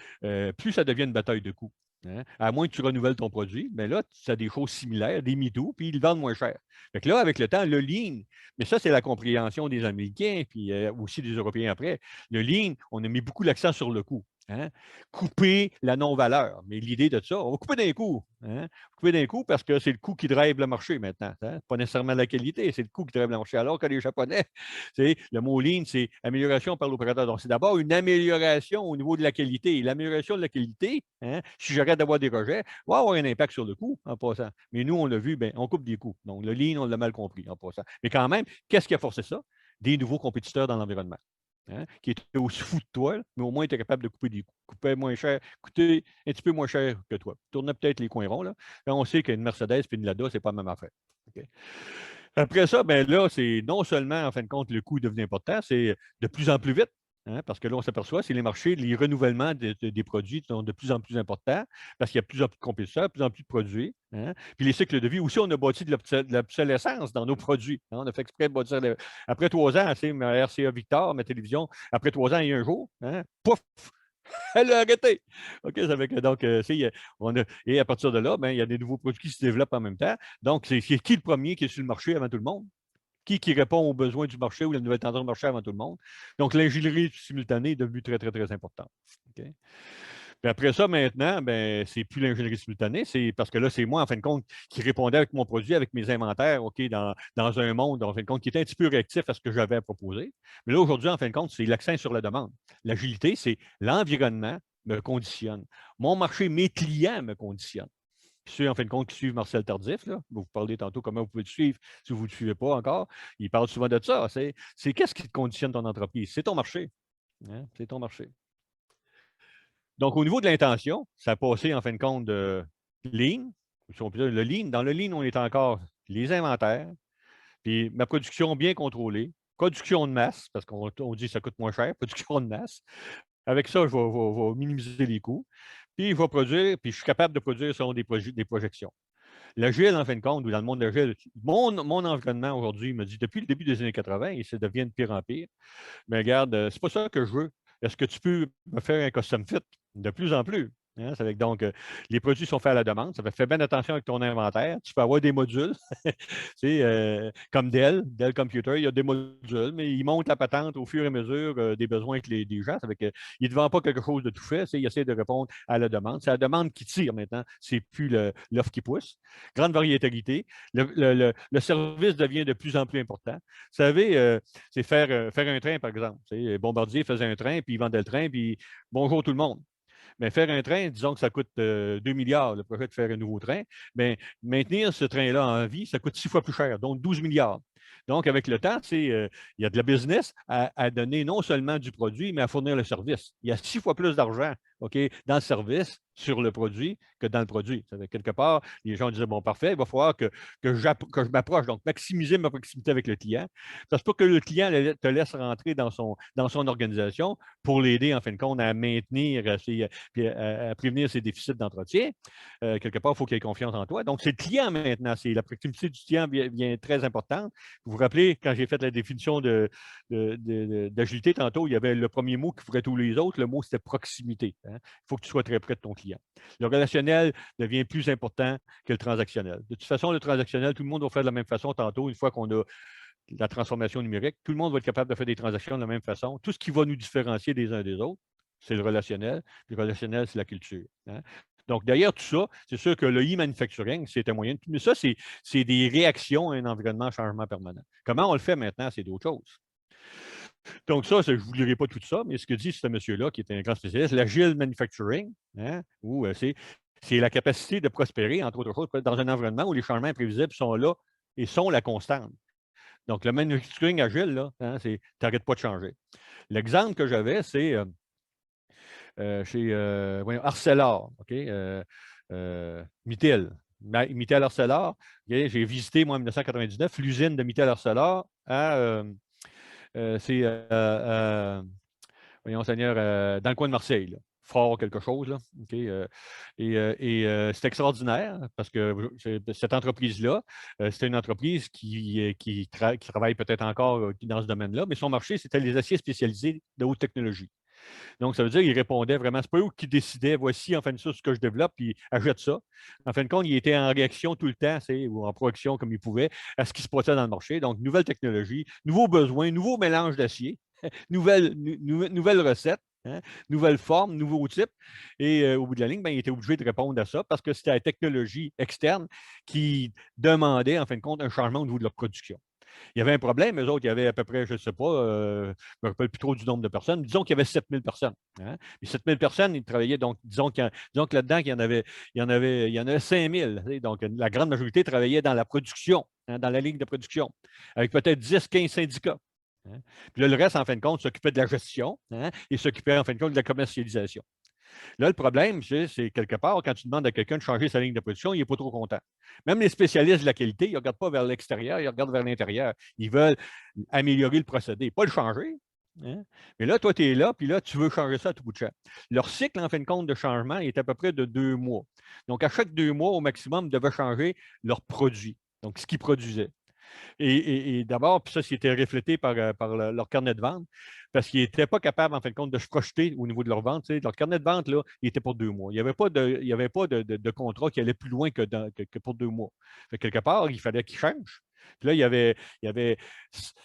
plus ça devient une bataille de coûts. Hein? À moins que tu renouvelles ton produit, mais là, tu as des choses similaires, des MeToo, puis ils le vendent moins cher. Fait que là, avec le temps, le lean, mais ça, c'est la compréhension des Américains, puis aussi des Européens après. Le lean, on a mis beaucoup l'accent sur le coût. Hein? Couper la non-valeur. Mais l'idée de ça, on va couper d'un coup. Hein? Couper d'un coup parce que c'est le coût qui drive le marché maintenant. Hein? Pas nécessairement la qualité, c'est le coût qui drive le marché. Alors que les Japonais, le mot lean, c'est amélioration par l'opérateur. Donc, c'est d'abord une amélioration au niveau de la qualité. Et l'amélioration de la qualité, hein, si j'arrête d'avoir des rejets, va avoir un impact sur le coût en passant. Mais nous, on l'a vu, ben, on coupe des coûts. Donc, le lean, on l'a mal compris en passant. Mais quand même, qu'est-ce qui a forcé ça? Des nouveaux compétiteurs dans l'environnement. Hein, qui étaient aussi fous de toi, mais au moins, tu es capable de couper des coûts. Couper moins cher, coûter un petit peu moins cher que toi. Tournez peut-être les coins ronds. Là. Là, on sait qu'une Mercedes et une Lada, ce n'est pas la même affaire. Okay? Après ça, ben là, c'est non seulement, en fin de compte, le coût devient important, c'est de plus en plus vite. Hein, parce que là, on s'aperçoit, c'est les marchés, les renouvellements des produits sont de plus en plus importants parce qu'il y a de plus en plus de compétiteurs, de plus en plus de produits. Hein. Puis les cycles de vie, aussi, on a bâti de l'obsolescence dans nos produits. Hein. On a fait exprès de bâtir. Après 3 ans, c'est ma RCA Victor, ma télévision, après 3 ans et un jour, hein, pouf! Elle a arrêté. OK, ça fait que donc, et à partir de là, ben, il y a des nouveaux produits qui se développent en même temps. Donc, c'est qui le premier qui est sur le marché avant tout le monde? Qui répond aux besoins du marché ou la nouvelle tendance du marché avant tout le monde? Donc, l'ingénierie simultanée est devenue très, très, très importante. Okay? Puis après ça, maintenant, ben, c'est plus l'ingénierie simultanée, c'est parce que là, c'est moi, en fin de compte, qui répondais avec mon produit, avec mes inventaires, OK, dans un monde, en fin de compte, qui était un petit peu réactif à ce que j'avais à proposer. Mais là, aujourd'hui, en fin de compte, c'est l'accent sur la demande. L'agilité, c'est l'environnement me conditionne. Mon marché, mes clients me conditionnent. Puis ceux, en fin de compte, qui suivent Marcel Tardif, là, vous parlez tantôt comment vous pouvez le suivre si vous ne le suivez pas encore, il parle souvent de ça. C'est qu'est-ce qui te conditionne ton entreprise? C'est ton marché. Hein? C'est ton marché. Donc, au niveau de l'intention, ça a passé en fin de compte de lean. Le lean. Dans le lean, on est encore les inventaires, puis ma production bien contrôlée, production de masse, parce qu'on dit que ça coûte moins cher, production de masse. Avec ça, je vais minimiser les coûts. Puis, je vais produire, puis je suis capable de produire selon des projections. L'agile, en fin de compte, ou dans le monde de l'agile, mon environnement aujourd'hui me dit depuis le début des années 80, et ça devient de pire en pire, mais regarde, c'est pas ça que je veux. Est-ce que tu peux me faire un custom fit? De plus en plus. Hein? Donc, les produits sont faits à la demande. Ça fait fais bien attention avec ton inventaire. Tu peux avoir des modules. Comme Dell Computer, il y a des modules, mais ils montent la patente au fur et à mesure des besoins des gens. Ça fait que, ils ne te vendent pas quelque chose de tout fait. Ils essaient de répondre à la demande. C'est la demande qui tire maintenant. C'est plus l'offre qui pousse. Grande variété. Le service devient de plus en plus important. Vous savez, c'est faire un train, par exemple. Bombardier faisait un train, puis il vendait le train, puis bonjour tout le monde. Mais faire un train, disons que ça coûte 2 milliards, le projet de faire un nouveau train, mais maintenir ce train-là en vie, ça coûte 6 fois plus cher, donc 12 milliards. Donc, avec le temps, il y a de la business à donner non seulement du produit, mais à fournir le service. Il y a 6 fois plus d'argent dans le service sur le produit que dans le produit. Ça fait quelque part, les gens disaient, bon, parfait, il va falloir que je m'approche, donc maximiser ma proximité avec le client. Ça se peut que le client te laisse rentrer dans son organisation pour l'aider, en fin de compte, à maintenir, à prévenir ses déficits d'entretien. Quelque part, il faut qu'il ait confiance en toi. Donc, c'est le client maintenant. La proximité du client vient très importante. Vous vous rappelez, quand j'ai fait la définition d'agilité tantôt, il y avait le premier mot qui ferait tous les autres. Le mot, c'était proximité. Hein? hein. Il faut que tu sois très près de ton client. Le relationnel devient plus important que le transactionnel. De toute façon, le transactionnel, tout le monde va faire de la même façon tantôt, une fois qu'on a la transformation numérique. Tout le monde va être capable de faire des transactions de la même façon. Tout ce qui va nous différencier des uns des autres, c'est le relationnel. Le relationnel, c'est la culture, hein. Donc, derrière tout ça, c'est sûr que le e-manufacturing, c'est un moyen. Mais ça, c'est des réactions à un environnement en changement permanent. Comment on le fait maintenant, c'est d'autres choses. Donc, ça, je ne vous lirai pas tout ça, mais ce que dit ce monsieur-là, qui est un grand spécialiste, l'agile manufacturing, hein, où c'est la capacité de prospérer, entre autres choses, dans un environnement où les changements imprévisibles sont là et sont la constante. Donc, le manufacturing agile, là, hein, tu n'arrêtes pas de changer. L'exemple que j'avais, c'est chez Arcelor, OK? Mittal. Mittal Arcelor. Okay? J'ai visité, moi, en 1999, l'usine de Mittal Arcelor à, voyons, Seigneur, dans le coin de Marseille, là. Fort quelque chose, là. Okay? C'est extraordinaire parce que cette entreprise-là, c'était une entreprise qui travaille peut-être encore dans ce domaine-là, mais son marché, c'était les aciers spécialisés de haute technologie. Donc, ça veut dire qu'il répondait vraiment, c'est pas eux qui décidaient, voici en fin de compte ce que je développe, puis achète ça. En fin de compte, il était en réaction tout le temps, ou en proaction comme il pouvait, à ce qui se passait dans le marché. Donc, nouvelle technologie, nouveaux besoins, nouveaux mélanges d'acier, nouvelles recettes, hein, nouvelles formes, nouveaux types. Et au bout de la ligne, il était obligé de répondre à ça parce que c'était la technologie externe qui demandait, en fin de compte, un changement au niveau de leur production. Il y avait un problème, eux autres, il y avait à peu près, je ne sais pas, je ne me rappelle plus trop du nombre de personnes, disons qu'il y avait 7000 personnes. Hein? Et 7000 personnes, ils travaillaient, donc disons que là-dedans, il y en avait 5000. Donc, la grande majorité travaillait dans la production, hein, dans la ligne de production, avec peut-être 10-15 syndicats. Hein? Puis là, le reste, en fin de compte, s'occupait de la gestion, hein, et s'occupait, en fin de compte, de la commercialisation. Là, le problème, c'est quelque part, quand tu demandes à quelqu'un de changer sa ligne de production, il n'est pas trop content. Même les spécialistes de la qualité, ils ne regardent pas vers l'extérieur, ils regardent vers l'intérieur. Ils veulent améliorer le procédé, pas le changer. Hein? Mais là, toi, tu es là, puis là, tu veux changer ça à tout bout de champ. Leur cycle, en fin de compte, de changement est à peu près de 2 mois. Donc, à chaque 2 mois, au maximum, ils devaient changer leur produit, donc ce qu'ils produisaient. Et d'abord, puis ça, c'était reflété par leur carnet de vente, parce qu'ils n'étaient pas capables, en fin de compte, de se projeter au niveau de leur vente. Tu sais, leur carnet de vente, là, il était pour 2 mois. Il n'y avait pas de contrat qui allait plus loin que pour 2 mois. Fait que quelque part, il fallait qu'ils changent. Puis là, il y avait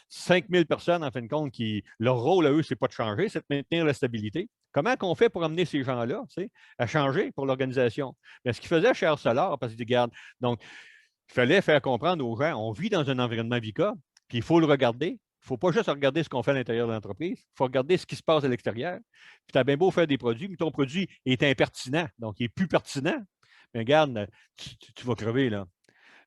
5000 personnes, en fin de compte, qui, leur rôle à eux, c'est pas de changer, c'est de maintenir la stabilité. Comment qu'on fait pour amener ces gens-là, tu sais, à changer pour l'organisation? Mais ce qu'ils faisaient chez Arcelor, parce qu'ils regardent, donc, il fallait faire comprendre aux gens, on vit dans un environnement VICA, puis il faut le regarder. Il ne faut pas juste regarder ce qu'on fait à l'intérieur de l'entreprise, il faut regarder ce qui se passe à l'extérieur. Puis tu as bien beau faire des produits, mais ton produit est impertinent, donc il n'est plus pertinent. Mais regarde, tu vas crever, là.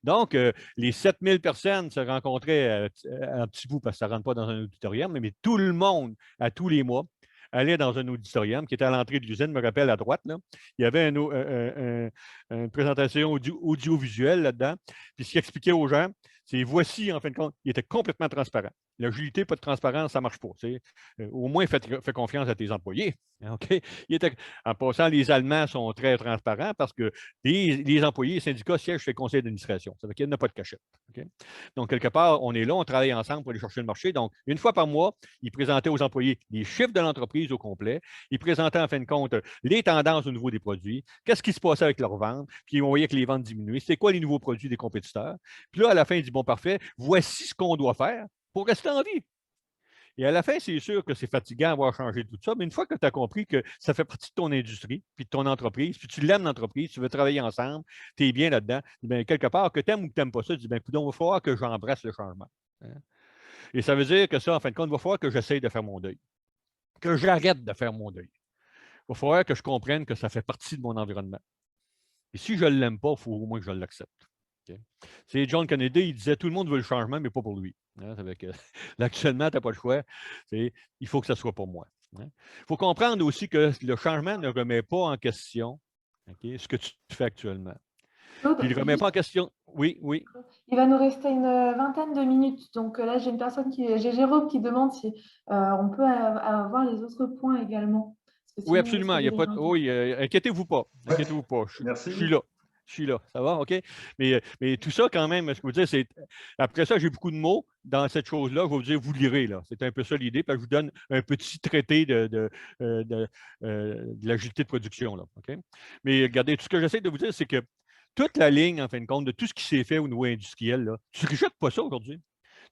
Donc, les 7000 personnes se rencontraient un petit bout, parce que ça ne rentre pas dans un auditorium, mais tout le monde, à tous les mois, allait dans un auditorium qui était à l'entrée de l'usine, je me rappelle à droite, là. Il y avait une présentation audiovisuelle là-dedans. Puis ce qu'il expliquait aux gens, c'est voici, en fin de compte, il était complètement transparent. L'agilité, pas de transparence, ça ne marche pas. Au moins, fais confiance à tes employés. Okay? En passant, les Allemands sont très transparents parce que les employés, les syndicats siègent chez le conseil d'administration. Ça veut dire qu'il n'y a pas de cachette. Okay? Donc, quelque part, on est là, on travaille ensemble pour aller chercher le marché. Donc, une fois par mois, ils présentaient aux employés les chiffres de l'entreprise au complet. Ils présentaient, en fin de compte, les tendances au niveau des produits, qu'est-ce qui se passait avec leurs ventes, puis on voyait que les ventes diminuaient. C'est quoi les nouveaux produits des compétiteurs? Puis là, à la fin, il dit, bon, parfait, voici ce qu'on doit faire pour rester en vie. Et à la fin, c'est sûr que c'est fatigant d'avoir changé tout ça, mais une fois que tu as compris que ça fait partie de ton industrie, puis de ton entreprise, puis tu l'aimes l'entreprise, tu veux travailler ensemble, tu es bien là-dedans, bien, quelque part, que tu aimes ou que tu n'aimes pas ça, tu dis, bien, écoute, il va falloir que j'embrasse le changement. Hein? Et ça veut dire que ça, en fin de compte, il va falloir que j'essaye de faire mon deuil, que j'arrête de faire mon deuil. Il va falloir que je comprenne que ça fait partie de mon environnement. Et si je ne l'aime pas, il faut au moins que je l'accepte. Okay? C'est John Kennedy, il disait, tout le monde veut le changement, mais pas pour lui. Hein, là, actuellement, tu n'as pas le choix. Il faut que ça soit pour moi. Il faut comprendre aussi que le changement ne remet pas en question ce que tu fais actuellement. Claude, il ne remet pas en question. Oui, oui. Il va nous rester une vingtaine de minutes. Donc là, j'ai Jérôme qui demande si on peut avoir les autres points également. Oui, absolument. Il y a pas, oui, inquiétez-vous pas. Inquiétez-vous pas. Merci. Je suis là. Je suis là, ça va, OK? Mais tout ça, quand même, ce que je veux dire, c'est. Après ça, j'ai beaucoup de mots dans cette chose-là. Je vais vous dire, vous lirez, là. C'est un peu ça l'idée. Puis je vous donne un petit traité de l'agilité de production, là. OK? Mais regardez, tout ce que j'essaie de vous dire, c'est que toute la ligne, en fin de compte, de tout ce qui s'est fait au niveau industriel, là, tu ne rejettes pas ça aujourd'hui.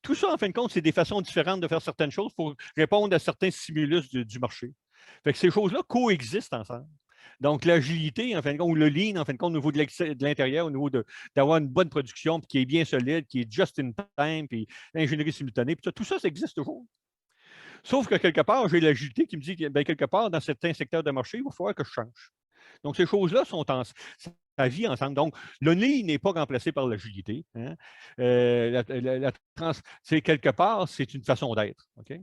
Tout ça, en fin de compte, c'est des façons différentes de faire certaines choses pour répondre à certains stimulus du marché. Fait que ces choses-là coexistent ensemble. Donc, l'agilité, en fin de compte, ou le lean, en fin de compte, au niveau de l'intérieur, au niveau d'avoir une bonne production, puis qui est bien solide, qui est just in time, puis l'ingénierie simultanée, puis tout ça, ça existe toujours. Sauf que quelque part, j'ai l'agilité qui me dit que ben, quelque part, dans certains secteurs de marché, il va falloir que je change. Donc, ces choses-là sont ça vit ensemble. Donc, le lean n'est pas remplacé par l'agilité. Hein. C'est quelque part, c'est une façon d'être. OK?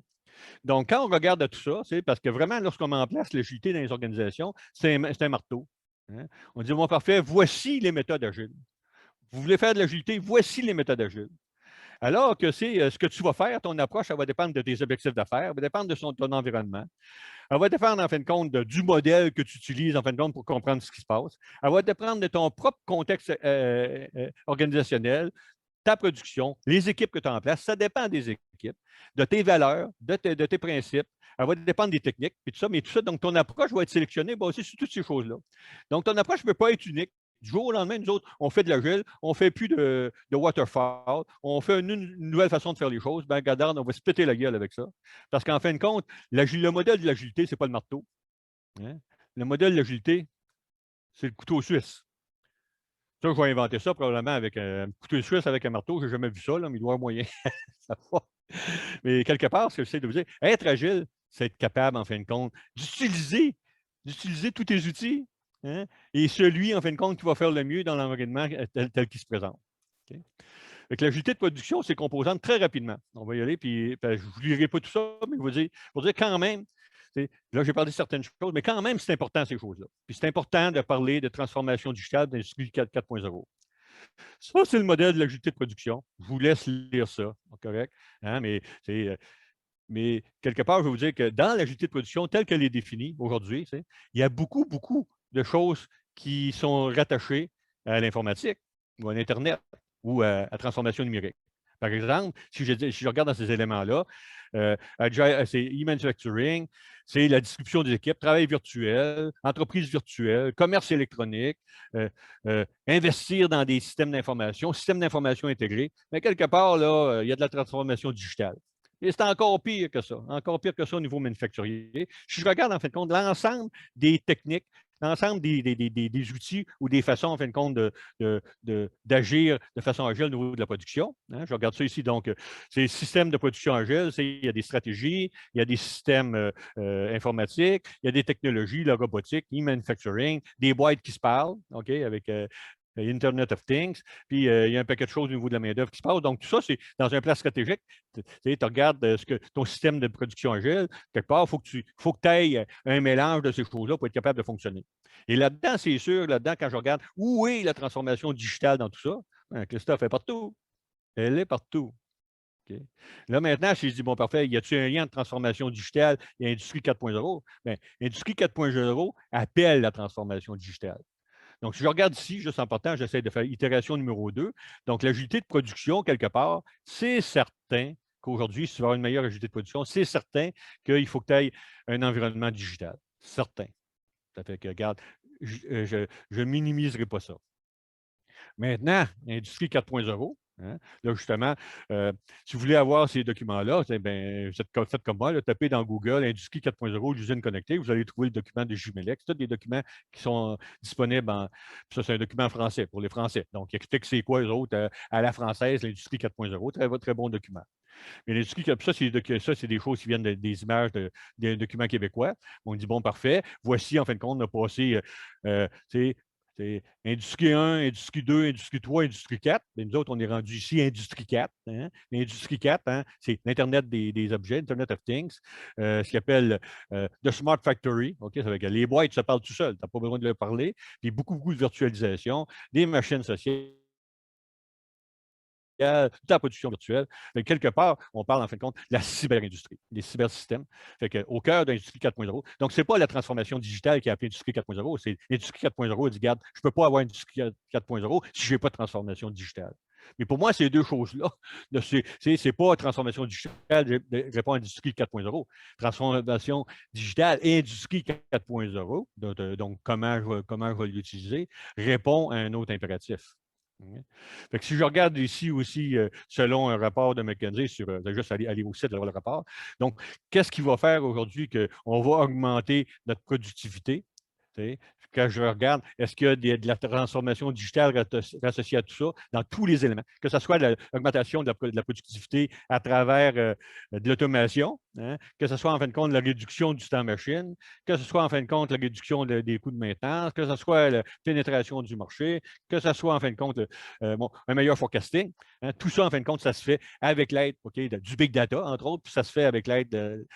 Donc, quand on regarde tout ça, c'est parce que vraiment, lorsqu'on met en place l'agilité dans les organisations, c'est un marteau. Hein. On dit, bon, parfait, voici les méthodes agiles. Vous voulez faire de l'agilité, voici les méthodes agiles. Alors que c'est ce que tu vas faire, ton approche, elle va dépendre de tes objectifs d'affaires, elle va dépendre de ton environnement. Elle va dépendre, en fin de compte, du modèle que tu utilises, en fin de compte, pour comprendre ce qui se passe. Elle va dépendre de ton propre contexte organisationnel, ta production, les équipes que tu as en place. Ça dépend des équipes, de tes valeurs, de tes principes. Elle va dépendre des techniques, puis tout ça, mais tout ça, donc ton approche va être sélectionnée basée sur toutes ces choses-là. Donc, ton approche ne peut pas être unique. Du jour au lendemain, nous autres, on fait de l'agile, on ne fait plus de waterfall, on fait une nouvelle façon de faire les choses. Ben, regarde, on va se péter la gueule avec ça. Parce qu'en fin de compte, le modèle de l'agilité, ce n'est pas le marteau. Hein? Le modèle de l'agilité, c'est le couteau suisse. Ça, je vais inventer ça probablement avec un couteau suisse avec un marteau. Je n'ai jamais vu ça, là, mais il doit y avoir moyen. Ça va. Mais quelque part, ce que j'essaie de vous dire, être agile, c'est être capable, en fin de compte, d'utiliser tous tes outils, hein, et celui, en fin de compte, qui va faire le mieux dans l'environnement tel qu'il se présente. Okay? Avec l'agilité de production, c'est composante très rapidement. On va y aller, puis je ne vous lirai pas tout ça, mais je vais dire quand même, là, j'ai parlé de certaines choses, mais quand même, c'est important ces choses-là. Puis c'est important de parler de transformation digitale d'industrie 4.0. Ça, c'est le modèle de l'agilité de production. Je vous laisse lire ça, correct? Hein, mais quelque part, je vais vous dire que dans l'agilité de production, telle qu'elle est définie aujourd'hui, il y a beaucoup, beaucoup de choses qui sont rattachées à l'informatique ou à l'Internet ou à la transformation numérique. Par exemple, si je regarde dans ces éléments-là, c'est e-manufacturing, c'est la distribution des équipes, travail virtuel, entreprise virtuelle, commerce électronique, investir dans des systèmes d'information intégrés. Mais quelque part, là, il y a de la transformation digitale. Et c'est encore pire que ça, au niveau manufacturier. Si je regarde, en fin de compte, l'ensemble des techniques, l'ensemble des outils ou des façons, en fin de compte, d'agir de façon agile au niveau de la production. Hein, je regarde ça ici. Donc, c'est le système de production agile. Il y a des stratégies, il y a des systèmes informatiques, il y a des technologies, la robotique, e-manufacturing, des boîtes qui se parlent, OK, avec Internet of Things, puis il y a un paquet de choses au niveau de la main-d'œuvre qui se passe. Donc, tout ça, c'est dans un plan stratégique. Tu regardes ton système de production agile, quelque part, il faut que tu ailles un mélange de ces choses-là pour être capable de fonctionner. Et là-dedans, c'est sûr, quand je regarde où est la transformation digitale dans tout ça, ben, Christophe est partout. Elle est partout. Okay. Là, maintenant, si je dis, bon, parfait, y a-t-il un lien de transformation digitale et Industrie 4.0? Bien, Industrie 4.0 appelle la transformation digitale. Donc, si je regarde ici, juste en partant, j'essaie de faire itération numéro 2. Donc, l'agilité de production, quelque part, c'est certain qu'aujourd'hui, si tu veux avoir une meilleure agilité de production, c'est certain qu'il faut que tu aies un environnement digital. Certain. Ça fait que, regarde, je ne minimiserai pas ça. Maintenant, Industrie 4.0, hein, là, justement, si vous voulez avoir ces documents-là, ben, faites comme moi, là, tapez dans Google Industrie 4.0, l'usine connectée, vous allez trouver le document de Jumelec. C'est tous des documents qui sont disponibles ça, c'est un document français pour les Français. Donc, il explique c'est quoi, eux autres, à la française, l'Industrie 4.0. Très, très bon document. Mais l'industrie, ça, c'est des choses qui viennent des images des documents québécois. On dit, bon, parfait. Voici, en fin de compte, on a passé, c'est Industrie 1, Industrie 2, Industrie 3, Industrie 4. Mais nous autres, on est rendu ici Industrie 4. Hein? L'Industrie 4, hein, c'est l'Internet des objets, Internet of Things, ce qu'on appelle The Smart Factory. Okay? Ça veut dire que les boîtes se parlent tout seuls. Tu n'as pas besoin de leur parler. Puis beaucoup de virtualisation, des machines sociales. toute la production virtuelle. Mais quelque part, on parle en fin de compte de la cyberindustrie, des cybersystèmes. Fait que, au cœur de l'industrie 4.0. Donc, ce n'est pas la transformation digitale qui est appelée industrie 4.0, c'est l'industrie 4.0 dit, regarde, je ne peux pas avoir une industrie 4.0 si je n'ai pas de transformation digitale. Mais pour moi, ces deux choses-là, c'est pas transformation digitale répond à l'industrie 4.0. Transformation digitale et industrie 4.0, donc comment je vais l'utiliser, répond à un autre impératif. Fait que si je regarde ici aussi, selon un rapport de McKinsey, juste aller au site, voir le rapport. Donc, qu'est-ce qui va faire aujourd'hui qu'on va augmenter notre productivité? Quand je regarde, est-ce qu'il y a de la transformation digitale associée à tout ça, dans tous les éléments, que ce soit l'augmentation de la productivité à travers de l'automation, hein, que ce soit en fin de compte la réduction du temps machine, que ce soit en fin de compte la réduction des coûts de maintenance, que ce soit la pénétration du marché, que ce soit en fin de compte un meilleur forecasting. Hein, tout ça, en fin de compte, ça se fait avec l'aide du big data, entre autres, puis ça se fait avec l'aide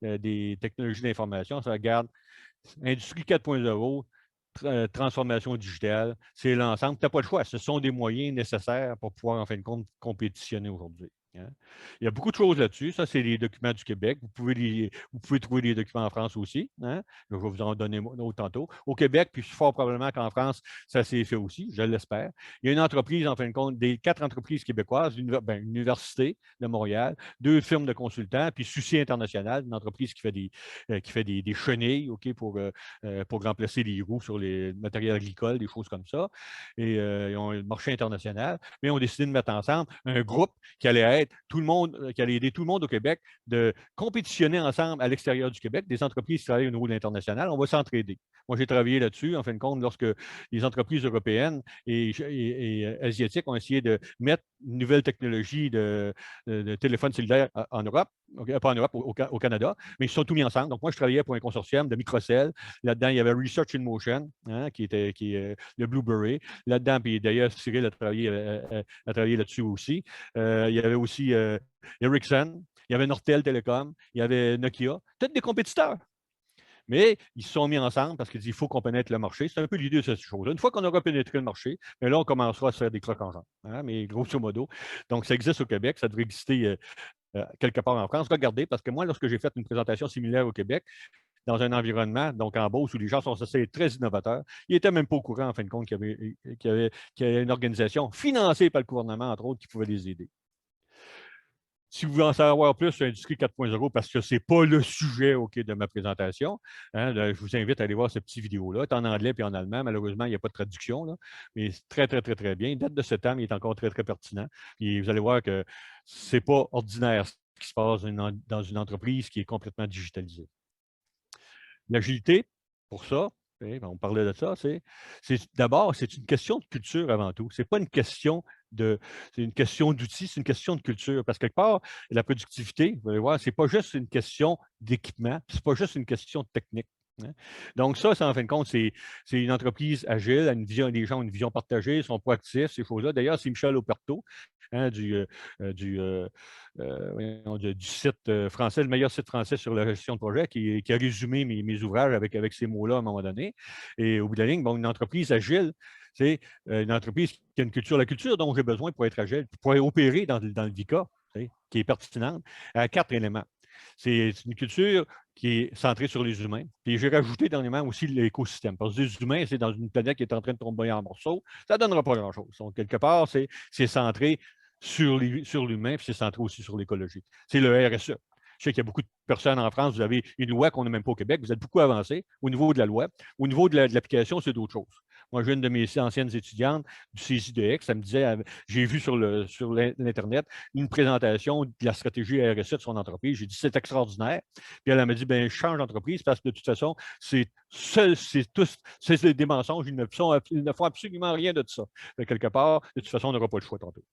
des technologies d'information. Ça regarde Industrie 4.0, transformation digitale, c'est l'ensemble. Tu n'as pas le choix. Ce sont des moyens nécessaires pour pouvoir, en fin de compte, compétitionner aujourd'hui. Hein. Il y a beaucoup de choses là-dessus. Ça, c'est les documents du Québec. Vous pouvez trouver les documents en France aussi. Hein. Je vais vous en donner d'autres tantôt. Au Québec, puis fort probablement qu'en France, ça s'est fait aussi, je l'espère. Il y a une entreprise, en fin de compte, des 4 entreprises québécoises, l'Université de Montréal, 2 firmes de consultants, puis Souci International, une entreprise qui fait des chenilles pour remplacer les roues sur les matériels agricoles, des choses comme ça. Et ils ont le marché international, mais ils ont décidé de mettre ensemble un groupe qui allait être qui allait aider tout le monde au Québec de compétitionner ensemble à l'extérieur du Québec, des entreprises qui travaillent au niveau de l'international. On va s'entraider. Moi, j'ai travaillé là-dessus, en fin de compte, lorsque les entreprises européennes et asiatiques ont essayé de mettre une nouvelle technologie de téléphone cellulaire en Europe, pas en Europe, au Canada, mais ils se sont tous mis ensemble. Donc, moi, je travaillais pour un consortium de Microcell. Là-dedans, il y avait Research in Motion, hein, qui est le Blueberry. Là-dedans, puis d'ailleurs, Cyril a travaillé là-dessus aussi. Il y avait aussi Ericsson, il y avait Nortel Telecom, il y avait Nokia, peut-être des compétiteurs. Mais ils se sont mis ensemble parce qu'il faut qu'on pénètre le marché. C'est un peu l'idée de cette chose-là. Une fois qu'on aura pénétré le marché, mais là, on commencera à se faire des crocs en jambe. Hein, mais grosso modo, donc ça existe au Québec, ça devrait exister quelque part en France. Regardez, parce que moi, lorsque j'ai fait une présentation similaire au Québec, dans un environnement, donc en Beauce, où les gens sont censés être très innovateurs, ils n'étaient même pas au courant, en fin de compte, qu'il y avait une organisation financée par le gouvernement, entre autres, qui pouvait les aider. Si vous voulez en savoir plus sur l'industrie 4.0, parce que ce n'est pas le sujet de ma présentation, hein, je vous invite à aller voir cette petite vidéo-là. C'est en anglais et en allemand. Malheureusement, il n'y a pas de traduction, là, mais c'est très, très, très, très bien. Il date de ce temps, mais il est encore très, très pertinent. Puis vous allez voir que ce n'est pas ordinaire ce qui se passe dans une entreprise qui est complètement digitalisée. L'agilité, pour ça, on parlait de ça, d'abord, c'est une question de culture avant tout. Ce n'est pas une question c'est une question d'outils, c'est une question de culture. Parce que quelque part, la productivité, vous allez voir, ce n'est pas juste une question d'équipement, ce n'est pas juste une question de technique. Hein. Donc, ça, en fin de compte, c'est une entreprise agile, les gens ont une vision partagée, sont proactifs, ces choses-là. D'ailleurs, c'est Michel Operto, hein, du site français, le meilleur site français sur la gestion de projet, qui a résumé mes ouvrages avec ces mots-là à un moment donné. Et au bout de la ligne, une entreprise agile, c'est une entreprise qui a une culture. La culture dont j'ai besoin pour être agile, pour opérer dans le VICA, qui est pertinente, à 4 éléments. C'est une culture qui est centrée sur les humains. Puis j'ai rajouté dernièrement aussi l'écosystème. Parce que les humains, c'est dans une planète qui est en train de tomber en morceaux. Ça ne donnera pas grand-chose. Donc, quelque part, c'est centré sur l'humain, puis c'est centré aussi sur l'écologie. C'est le RSE. Je sais qu'il y a beaucoup de personnes en France, vous avez une loi qu'on n'a même pas au Québec, vous êtes beaucoup avancé au niveau de la loi. Au niveau de l'application, c'est d'autres choses. Moi, j'ai une de mes anciennes étudiantes du CISI-DX, ça me disait, j'ai vu sur l'Internet une présentation de la stratégie RSE de son entreprise. J'ai dit, c'est extraordinaire. Puis elle m'a dit, je change d'entreprise parce que de toute façon, c'est des mensonges, ils ne font absolument rien de ça. Mais quelque part, de toute façon, on n'aura pas le choix tantôt.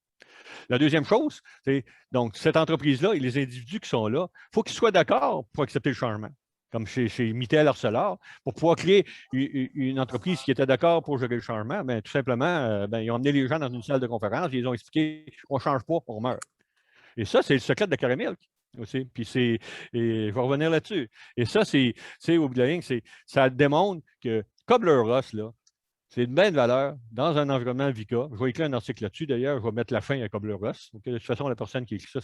La deuxième chose, c'est donc cette entreprise-là et les individus qui sont là, il faut qu'ils soient d'accord pour accepter le changement. Comme chez Mittel Arcelor, pour pouvoir créer une entreprise qui était d'accord pour gérer le changement, tout simplement, ils ont emmené les gens dans une salle de conférence, ils ont expliqué on ne change pas, on meurt. Et ça, c'est le secret de la caramel aussi. Puis et je vais revenir là-dessus. Et ça, c'est au bout de la ligne, ça démontre que Kubler-Ross, là, C'est une belle valeur dans un environnement VICA. Je vais écrire un article là-dessus. D'ailleurs, je vais mettre la fin à Kobler-Ross. De toute façon, la personne qui écrit ça,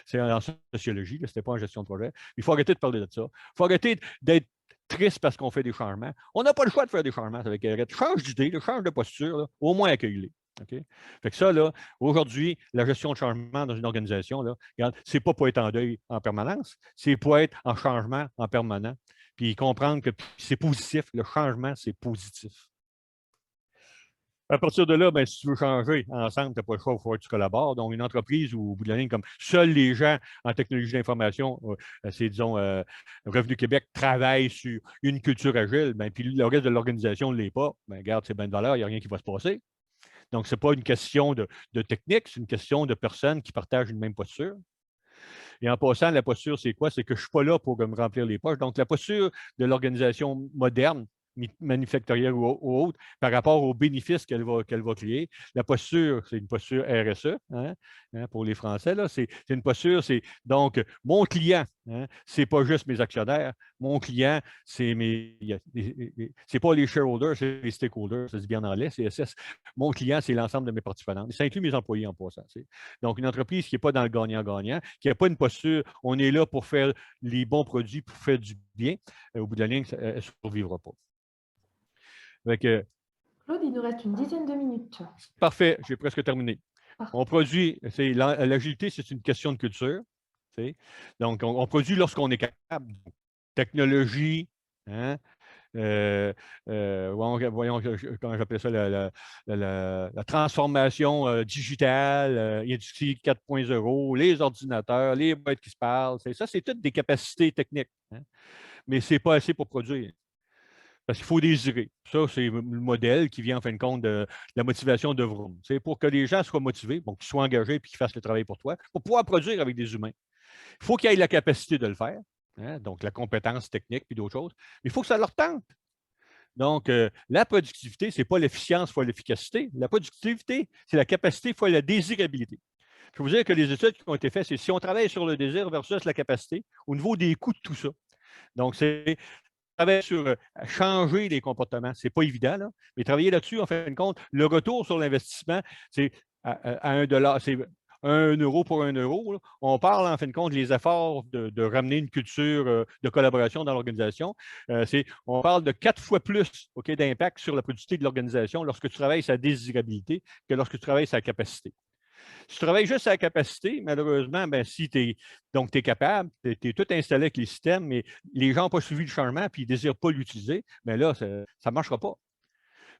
c'est en sociologie. Ce n'était pas en gestion de projet. Il faut arrêter de parler de ça. Il faut arrêter d'être triste parce qu'on fait des changements. On n'a pas le choix de faire des changements avec Arrête. Change d'idée, change de posture, là, au moins accueille-les. Okay? Fait que ça, là, aujourd'hui, la gestion de changement dans une organisation, là, regarde, c'est pas pour être en deuil en permanence, c'est pour être en changement en permanent. Puis comprendre que c'est positif. Le changement, c'est positif. À partir de là, ben, si tu veux changer ensemble, tu n'as pas le choix, il faut que tu collabores. Donc, une entreprise où, au bout de la ligne, comme seuls les gens en technologie d'information, c'est, disons, Revenu Québec, travaillent sur une culture agile, ben, puis le reste de l'organisation ne l'est pas, ben, regarde, c'est bien de valeur, il n'y a rien qui va se passer. Donc, ce n'est pas une question de technique, c'est une question de personnes qui partagent une même posture. Et en passant, la posture, c'est quoi? C'est que je ne suis pas là pour me remplir les poches. Donc, la posture de l'organisation moderne, manufacturière ou autre, par rapport aux bénéfices qu'elle va créer. La posture, c'est une posture RSE, pour les Français, là, c'est une posture, c'est donc mon client, c'est pas juste mes actionnaires, mon client, c'est pas les shareholders, c'est les stakeholders, ça se dit bien en anglais, c'est SS. Mon client, c'est l'ensemble de mes participants. Ça inclut mes employés en passant. Donc, une entreprise qui n'est pas dans le gagnant-gagnant, qui n'a pas une posture, on est là pour faire les bons produits, pour faire du bien, au bout de la ligne, elle ne survivra pas. Claude, il nous reste une dizaine de minutes. Parfait, j'ai presque terminé. Parfait. On produit, l'agilité, c'est une question de culture. Donc, on produit lorsqu'on est capable. Technologie, voyons, comment j'appelle ça, la transformation digitale, industrie 4.0, les ordinateurs, les boîtes qui se parlent. Ça, c'est toutes des capacités techniques. Mais ce n'est pas assez pour produire. Parce qu'il faut désirer. Ça, c'est le modèle qui vient en fin de compte de la motivation de Vroom. C'est pour que les gens soient motivés, qu'ils soient engagés et qu'ils fassent le travail pour toi, pour pouvoir produire avec des humains. Il faut qu'ils aient la capacité de le faire, donc la compétence technique puis d'autres choses, mais il faut que ça leur tente. Donc, la productivité, ce n'est pas l'efficience fois l'efficacité. La productivité, c'est la capacité fois la désirabilité. Je peux vous dire que les études qui ont été faites, c'est si on travaille sur le désir versus la capacité, au niveau des coûts de tout ça. Donc, c'est travailler sur changer les comportements. Ce n'est pas évident, là, mais travailler là-dessus, en fin de compte, le retour sur l'investissement, c'est à $1, c'est 1 euro pour 1 euro. Là. On parle, en fin de compte, des efforts de ramener une culture de collaboration dans l'organisation. On parle de 4 fois plus d'impact sur la productivité de l'organisation lorsque tu travailles sa désirabilité que lorsque tu travailles sa capacité. Si tu travailles juste à la capacité, malheureusement, ben, si tu es capable, tu es tout installé avec les systèmes, mais les gens n'ont pas suivi le changement et ils ne désirent pas l'utiliser, bien là, ça ne marchera pas.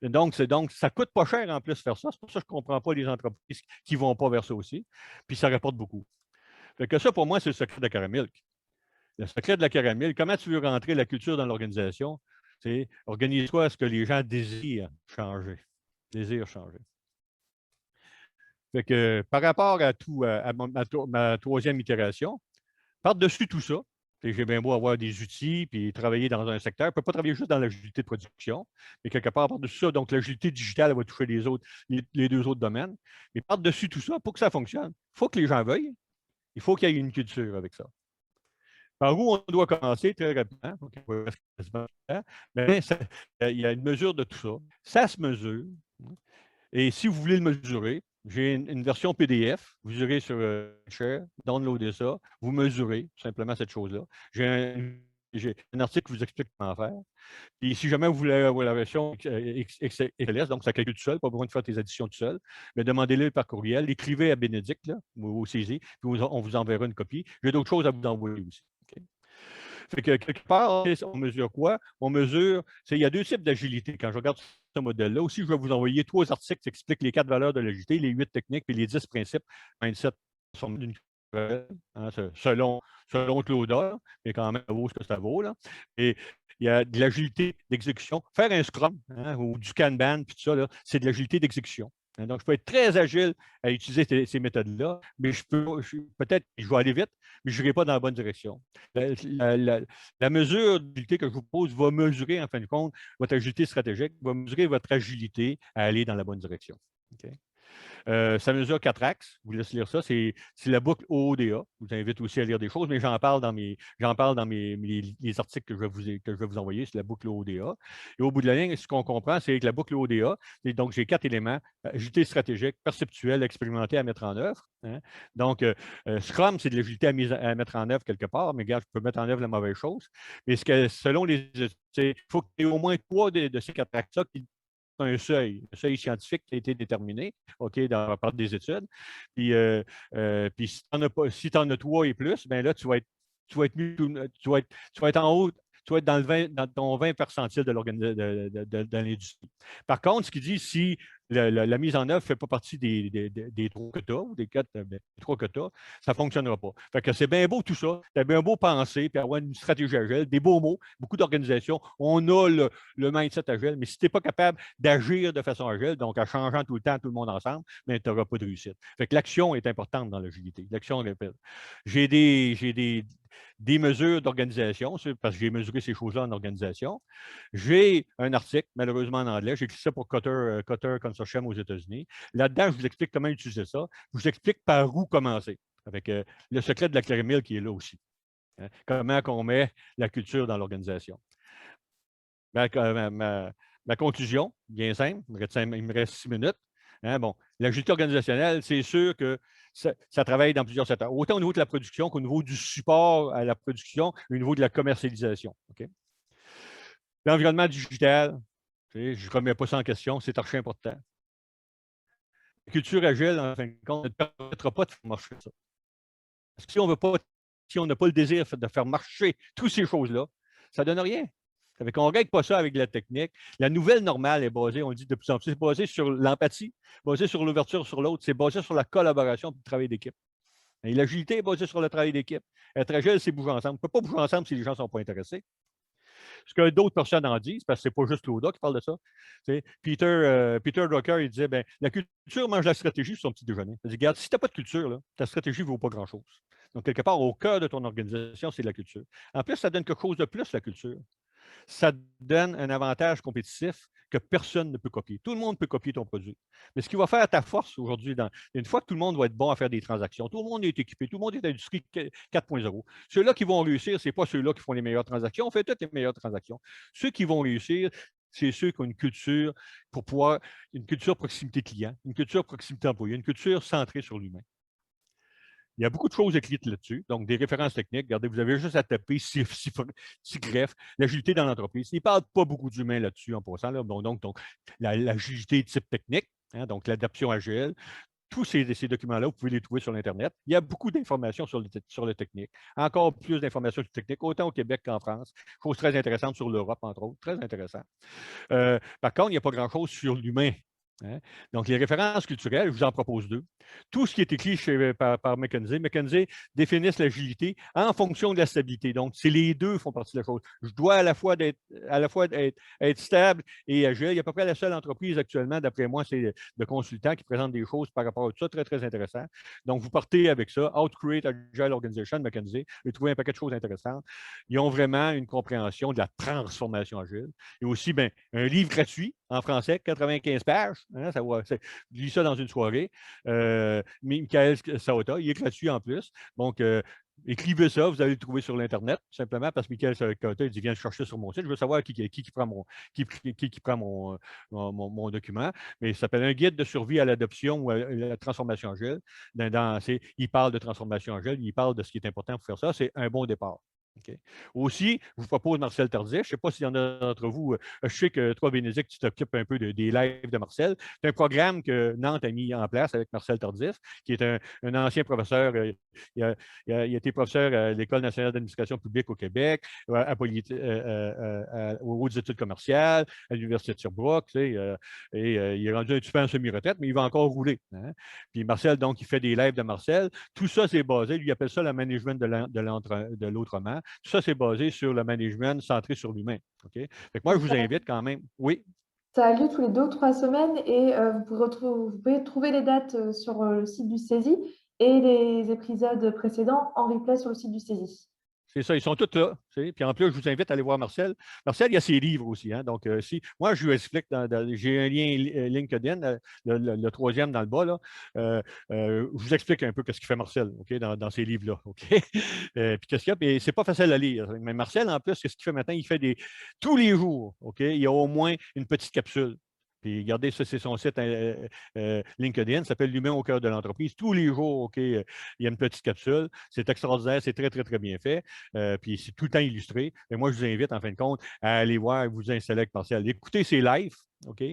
Donc, ça ne coûte pas cher en plus faire ça. C'est pour ça que je ne comprends pas les entreprises qui ne vont pas vers ça aussi. Puis ça rapporte beaucoup. Fait que ça, pour moi, c'est le secret de la Caramilk. Le secret de la Caramilk, comment tu veux rentrer la culture dans l'organisation? C'est organise-toi à ce que les gens désirent changer. Fait que, par rapport à tout, à ma troisième itération, par-dessus tout ça, j'ai bien beau avoir des outils puis travailler dans un secteur. Je ne peux pas travailler juste dans l'agilité de production, mais quelque part par-dessus ça, donc l'agilité digitale va toucher les 2 autres domaines. Mais par-dessus tout ça, pour que ça fonctionne, il faut que les gens veuillent. Il faut qu'il y ait une culture avec ça. Par où on doit commencer très rapidement, mais il y a une mesure de tout ça. Ça se mesure. Et si vous voulez le mesurer, j'ai une version PDF. Vous irez sur Share, downloadez ça. Vous mesurez simplement cette chose-là. J'ai un article qui vous explique comment faire. Et si jamais vous voulez avoir la version XLS, donc ça calcule tout seul, pas besoin de faire tes additions tout seul, mais demandez-le par courriel. Écrivez à Bénédicte, là, au CZ, puis on vous enverra une copie. J'ai d'autres choses à vous envoyer aussi. Okay? Fait que quelque part, on mesure quoi? On mesure, il y a 2 types d'agilité. Quand je regarde ce modèle-là, aussi, je vais vous envoyer 3 articles qui expliquent les 4 valeurs de l'agilité, les 8 techniques et les 10 principes mindset d'une selon Claude, mais quand même, ça vaut ce que ça vaut. Là. Et il y a de l'agilité d'exécution. Faire un Scrum ou du Kanban, puis tout ça, c'est de l'agilité d'exécution. Donc, je peux être très agile à utiliser ces méthodes-là, mais peut-être je vais aller vite, mais je n'irai pas dans la bonne direction. La mesure d'agilité que je vous pose va mesurer, en fin de compte, votre agilité stratégique, va mesurer votre agilité à aller dans la bonne direction. Okay? Ça mesure 4 axes. Je vous laisse lire ça. C'est la boucle OODA. Je vous invite aussi à lire des choses, mais j'en parle dans les articles que je vais vous envoyer. C'est la boucle OODA. Et au bout de la ligne, ce qu'on comprend, c'est que la boucle OODA, donc j'ai 4 éléments: agilité stratégique, perceptuelle, expérimentée à mettre en œuvre. Hein. Donc, Scrum, c'est de l'agilité à mettre en œuvre quelque part, mais regarde, je peux mettre en œuvre la mauvaise chose. Mais selon les études, il faut qu'il y ait au moins 3 de ces 4 axes-là qui un seuil scientifique qui a été déterminé, OK, par des études. Puis si tu en as 3 et plus, bien là, tu vas être en haut, tu vas être dans ton 20 percentile de l'industrie. Par contre, ce qui dit, si la mise en œuvre ne fait pas partie des 3 que tu as, ou des 4 que tu as, ça ne fonctionnera pas. Fait que c'est bien beau tout ça. C'est bien beau penser, puis avoir une stratégie agile, des beaux mots, beaucoup d'organisations. On a le mindset agile, mais si tu n'es pas capable d'agir de façon agile, donc en changeant tout le temps, tout le monde ensemble, tu n'auras pas de réussite. Fait que l'action est importante dans l'agilité. L'action, j'ai des mesures d'organisation, parce que j'ai mesuré ces choses-là en organisation. J'ai un article, malheureusement en anglais, j'ai écrit ça pour Kotter Consortium aux États-Unis. Là-dedans, je vous explique comment utiliser ça. Je vous explique par où commencer, avec le secret de la caramel qui est là aussi. Hein. Comment on met la culture dans l'organisation. Ma conclusion, bien simple, il me reste 6 minutes. Hein, bon, l'agilité organisationnelle, c'est sûr que ça travaille dans plusieurs secteurs, autant au niveau de la production qu'au niveau du support à la production, au niveau de la commercialisation. Okay? L'environnement digital, je ne remets pas ça en question, c'est archi important. La culture agile, en fin de compte, ne permettra pas de faire marcher ça. Parce que si on n'a pas le désir de faire marcher toutes ces choses-là, ça ne donne rien. On ne règle pas ça avec de la technique. La nouvelle normale est basée, on le dit de plus en plus, c'est basé sur l'empathie, basé sur l'ouverture sur l'autre, c'est basé sur la collaboration et le travail d'équipe. Et l'agilité est basée sur le travail d'équipe. Être agile, c'est bouger ensemble. On ne peut pas bouger ensemble si les gens ne sont pas intéressés. Ce que d'autres personnes en disent, parce que ce n'est pas juste Claude qui parle de ça. Peter Drucker, il disait, la culture mange la stratégie sur son petit déjeuner. Il dit, regarde, si tu n'as pas de culture, là, ta stratégie ne vaut pas grand-chose. Donc, quelque part, au cœur de ton organisation, c'est la culture. En plus, ça donne quelque chose de plus, la culture. Ça donne un avantage compétitif que personne ne peut copier. Tout le monde peut copier ton produit. Mais ce qui va faire ta force aujourd'hui, une fois que tout le monde va être bon à faire des transactions, tout le monde est équipé, tout le monde est à l'industrie 4.0. Ceux-là qui vont réussir, ce n'est pas ceux-là qui font les meilleures transactions. On fait toutes les meilleures transactions. Ceux qui vont réussir, c'est ceux qui ont une culture une culture proximité client, une culture proximité employé, une culture centrée sur l'humain. Il y a beaucoup de choses écrites là-dessus, donc des références techniques. Regardez, vous avez juste à taper greffe, l'agilité dans l'entreprise. Il ne parle pas beaucoup d'humains là-dessus en passant. Là. Donc l'agilité type technique, hein, donc l'adaptation agile. Tous ces documents-là, vous pouvez les trouver sur l'Internet. Il y a beaucoup d'informations sur le technique. Encore plus d'informations sur le technique, autant au Québec qu'en France. Chose très intéressante sur l'Europe, entre autres. Très intéressant. Par contre, il n'y a pas grand-chose sur l'humain. Hein? Donc, les références culturelles, je vous en propose 2. Tout ce qui est écrit par McKinsey. McKinsey définissent l'agilité en fonction de la stabilité. Donc, c'est les deux font partie de la chose. Je dois à la fois être stable et agile. Il y a à peu près la seule entreprise actuellement, d'après moi, c'est de consultants qui présentent des choses par rapport à tout ça, très, très intéressant. Donc, vous partez avec ça. How to Create Agile Organization, McKinsey. Vous trouvez un paquet de choses intéressantes. Ils ont vraiment une compréhension de la transformation agile. Et aussi, un livre gratuit en français, 95 pages. Hein, je lis ça dans une soirée. Michael Saota, il est gratuit en plus. Donc, écrivez ça, vous allez le trouver sur l'Internet, simplement parce que Michael Saota, il dit, viens le chercher sur mon site. Je veux savoir qui prend mon document. Mais ça s'appelle un guide de survie à l'adoption ou à la transformation agile. Il parle de transformation agile, il parle de ce qui est important pour faire ça. C'est un bon départ. Okay. Aussi, je vous propose Marcel Tardif. Je ne sais pas s'il y en a d'entre vous. Je sais que toi, Bénédicte, tu t'occupes un peu des lives de Marcel. C'est un programme que Nantes a mis en place avec Marcel Tardif, qui est un ancien professeur. Il a été professeur à l'École nationale d'administration publique au Québec, aux hautes études commerciales, à l'Université de Sherbrooke. Et il est rendu un petit peu en semi-retraite, mais il va encore rouler. Hein. Puis Marcel, donc, il fait des lives de Marcel. Tout ça, c'est basé, lui, il appelle ça le management de l'autrement. Tout ça, c'est basé sur le management centré sur l'humain. Okay? Fait que moi, je vous invite quand même. Oui. Ça a lieu tous les 2 ou 3 semaines et vous pouvez trouver les dates sur le site du CESI et les épisodes précédents en replay sur le site du CESI. C'est ça, ils sont tous là. Tu sais. Puis en plus, je vous invite à aller voir Marcel. Marcel, il y a ses livres aussi. Hein. Donc, moi, je lui explique, j'ai un lien LinkedIn, le troisième dans le bas, là. Je vous explique un peu ce qu'il fait Marcel, OK, dans ces livres-là. OK? Puis qu'est-ce qu'il y a? Puis c'est pas facile à lire. Mais Marcel, en plus, ce qu'il fait maintenant, il fait tous les jours, OK? Il y a au moins une petite capsule. Puis regardez, ça, c'est son site LinkedIn, ça s'appelle L'humain au cœur de l'entreprise. Tous les jours, OK, il y a une petite capsule. C'est extraordinaire, c'est très, très, très bien fait. Puis c'est tout le temps illustré. Mais moi, je vous invite, en fin de compte, à aller voir, vous installer avec Marcel. Écoutez ses lives, OK?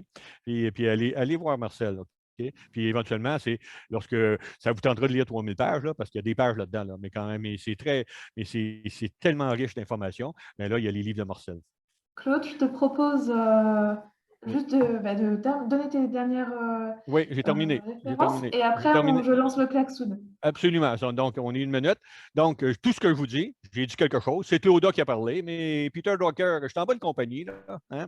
Puis allez voir Marcel. OK? Puis éventuellement, c'est lorsque ça vous tentera de lire 3000 pages, là, parce qu'il y a des pages là-dedans, là, mais quand même, c'est tellement riche d'informations. Mais là, il y a les livres de Marcel. Claude, je te propose juste de donner tes dernières Oui, j'ai terminé. références et après, je lance le klaxon. Absolument. Donc, on est une minute. Donc, tout ce que je vous dis, j'ai dit quelque chose. C'est Claude qui a parlé, mais Peter Drucker, je suis en bonne compagnie. Là, hein?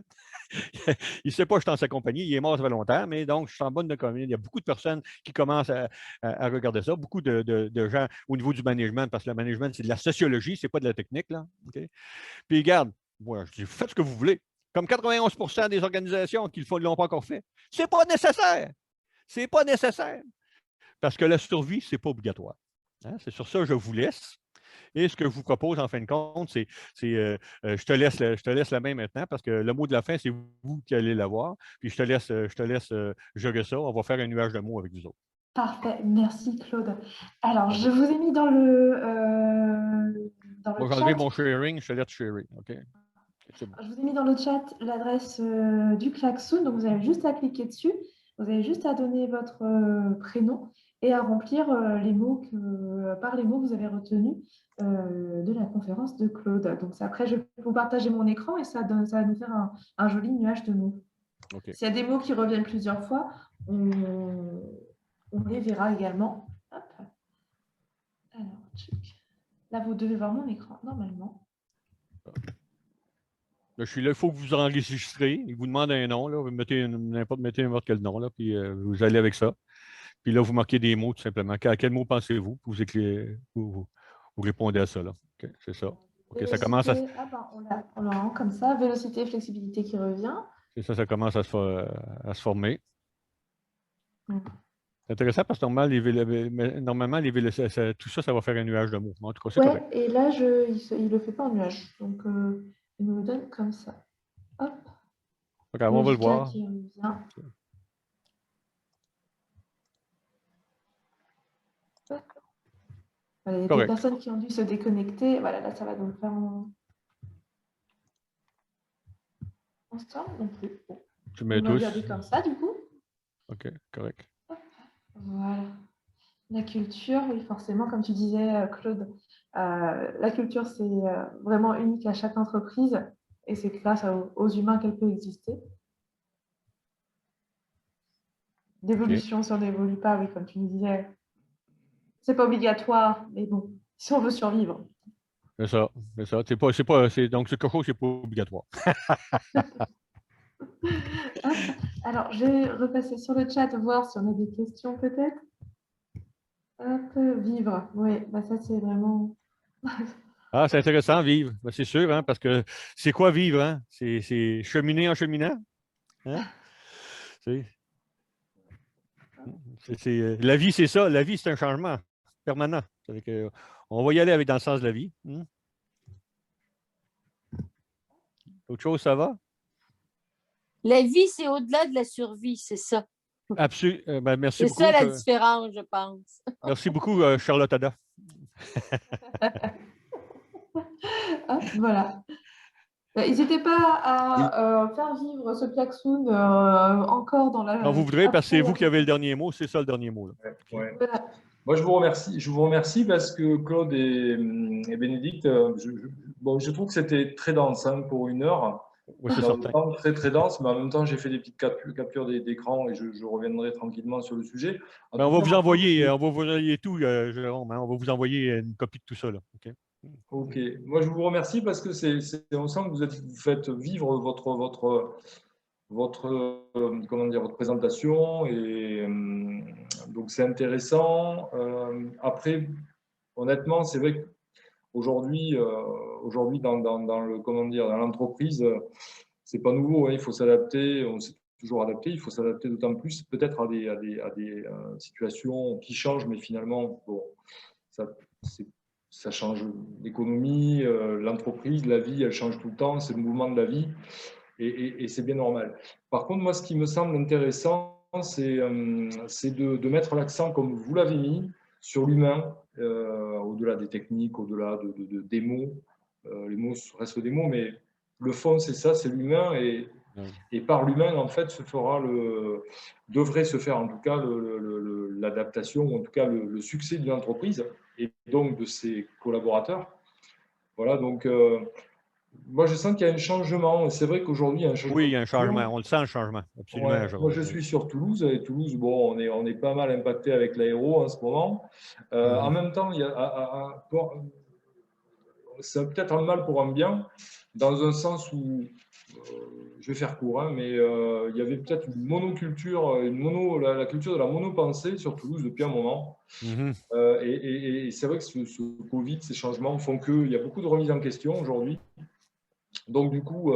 Il ne sait pas que je suis en sa compagnie. Il est mort ça fait longtemps, mais donc, je suis en bonne compagnie. Il y a beaucoup de personnes qui commencent à regarder ça. Beaucoup de gens au niveau du management, parce que le management, c'est de la sociologie, ce n'est pas de la technique. Là. Okay? Puis, regarde, moi, je dis, faites ce que vous voulez. Comme 91 des organisations qui ne l'ont pas encore fait. Ce n'est pas nécessaire. Ce n'est pas nécessaire. Parce que la survie, ce n'est pas obligatoire. Hein? C'est sur ça que je vous laisse. Et ce que je vous propose, en fin de compte, c'est je te laisse la main maintenant parce que le mot de la fin, c'est vous qui allez l'avoir. Puis je te laisse gérer ça. On va faire un nuage de mots avec vous autres. Parfait. Merci, Claude. Alors, je vous ai mis dans le Moi, j'ai enlevé mon sharing. Je te laisse sharing. OK? Bon. Je vous ai mis dans le chat l'adresse du klaxon. Donc, vous avez juste à cliquer dessus. Vous avez juste à donner votre prénom et à remplir les mots par les mots que vous avez retenus de la conférence de Claude. Donc, après, je vais vous partager mon écran et ça va nous faire un joli nuage de mots. Okay. S'il y a des mots qui reviennent plusieurs fois, on les verra également. Hop. Alors, là, vous devez voir mon écran normalement. Je suis là, il faut que vous enregistrez. Il vous demande un nom. Là. Vous mettez n'importe quel nom, là, puis vous allez avec ça. Puis là, vous marquez des mots, tout simplement. À quel mot pensez-vous? Vous répondez à ça. Okay, c'est ça. Okay, ça commence à... on l'a comme ça. Vélocité, flexibilité qui revient. C'est ça, ça commence à se former. C'est intéressant parce que normalement, tout ça, ça va faire un nuage de mots. En tout cas, c'est correct. Et là, il ne le fait pas en nuage. Donc, il nous le donne comme ça. Hop. Okay, on va le voir. Voilà, il y a des personnes qui ont dû se déconnecter. Voilà, là, ça va donc faire ensemble non plus. Bon. Tu mets tous. Regarder comme ça, du coup. OK, correct. Voilà. La culture, oui, forcément, comme tu disais, Claude, la culture, c'est vraiment unique à chaque entreprise et c'est grâce aux humains qu'elle peut exister. D'évolution, si on n'évolue pas, oui, comme tu nous disais, c'est pas obligatoire, mais bon, si on veut survivre. C'est ça, c'est ça. Donc, c'est quelque chose qui n'est pas obligatoire. Alors, je vais repasser sur le chat, voir si on a des questions peut-être. Hop, vivre. Oui, bah ça, c'est vraiment... Ah, c'est intéressant, vivre. Ben, c'est sûr, hein, parce que c'est quoi vivre? Hein? C'est cheminer en cheminant. Hein? La vie, c'est ça. La vie, c'est un changement permanent. On va y aller dans le sens de la vie. Autre chose, ça va? La vie, c'est au-delà de la survie, c'est ça. Absolument. Ben, merci beaucoup. C'est ça la différence, je pense. Merci beaucoup, Charlotte Ada. Hop, voilà. N'hésitez pas à faire vivre ce klaxon encore dans la... Quand vous voudrez, parce que c'est vous qui avez le dernier mot, c'est ça le dernier mot. Là. Ouais. Voilà. Moi, je vous remercie parce que Claude et Bénédicte, je trouve que c'était très dense hein, pour 1 heure. Oui, c'est certain. Très, très dense, mais en même temps, j'ai fait des petites captures d'écran et je reviendrai tranquillement sur le sujet. Ben, on va vous envoyer tout, Jérôme. Hein, on va vous envoyer une copie de tout ça. Là. Okay. Ok. Moi, je vous remercie parce que on sent que vous faites vivre votre présentation et donc c'est intéressant. Après, honnêtement, c'est vrai Aujourd'hui, dans le, comment dire, dans l'entreprise, c'est pas nouveau, hein, il faut s'adapter, on s'est toujours adapté, il faut s'adapter d'autant plus peut-être à des situations qui changent, mais finalement, bon, ça change l'économie, l'entreprise, la vie, elle change tout le temps, c'est le mouvement de la vie, et c'est bien normal. Par contre, moi, ce qui me semble intéressant, c'est de mettre l'accent, comme vous l'avez mis, sur l'humain, au-delà des techniques, au-delà des mots. Les mots restent des mots, mais le fond, c'est ça, c'est l'humain, et par l'humain, en fait, devrait se faire en tout cas l'adaptation, ou en tout cas le succès d'une entreprise, et donc de ses collaborateurs. Voilà, donc moi je sens qu'il y a un changement, et c'est vrai qu'aujourd'hui il y a un changement. Oui, il y a un changement, on le sent, le changement, absolument. Ouais, moi je suis sur Toulouse, et Toulouse, bon, on est pas mal impacté avec l'aéro en ce moment. En même temps, c'est peut-être un mal pour un bien, dans un sens où, je vais faire court, hein, mais il y avait peut-être une monoculture, la culture de la monopensée sur Toulouse depuis un moment. Et c'est vrai que ce Covid, ces changements font qu'il y a beaucoup de remises en question aujourd'hui. Donc, du coup,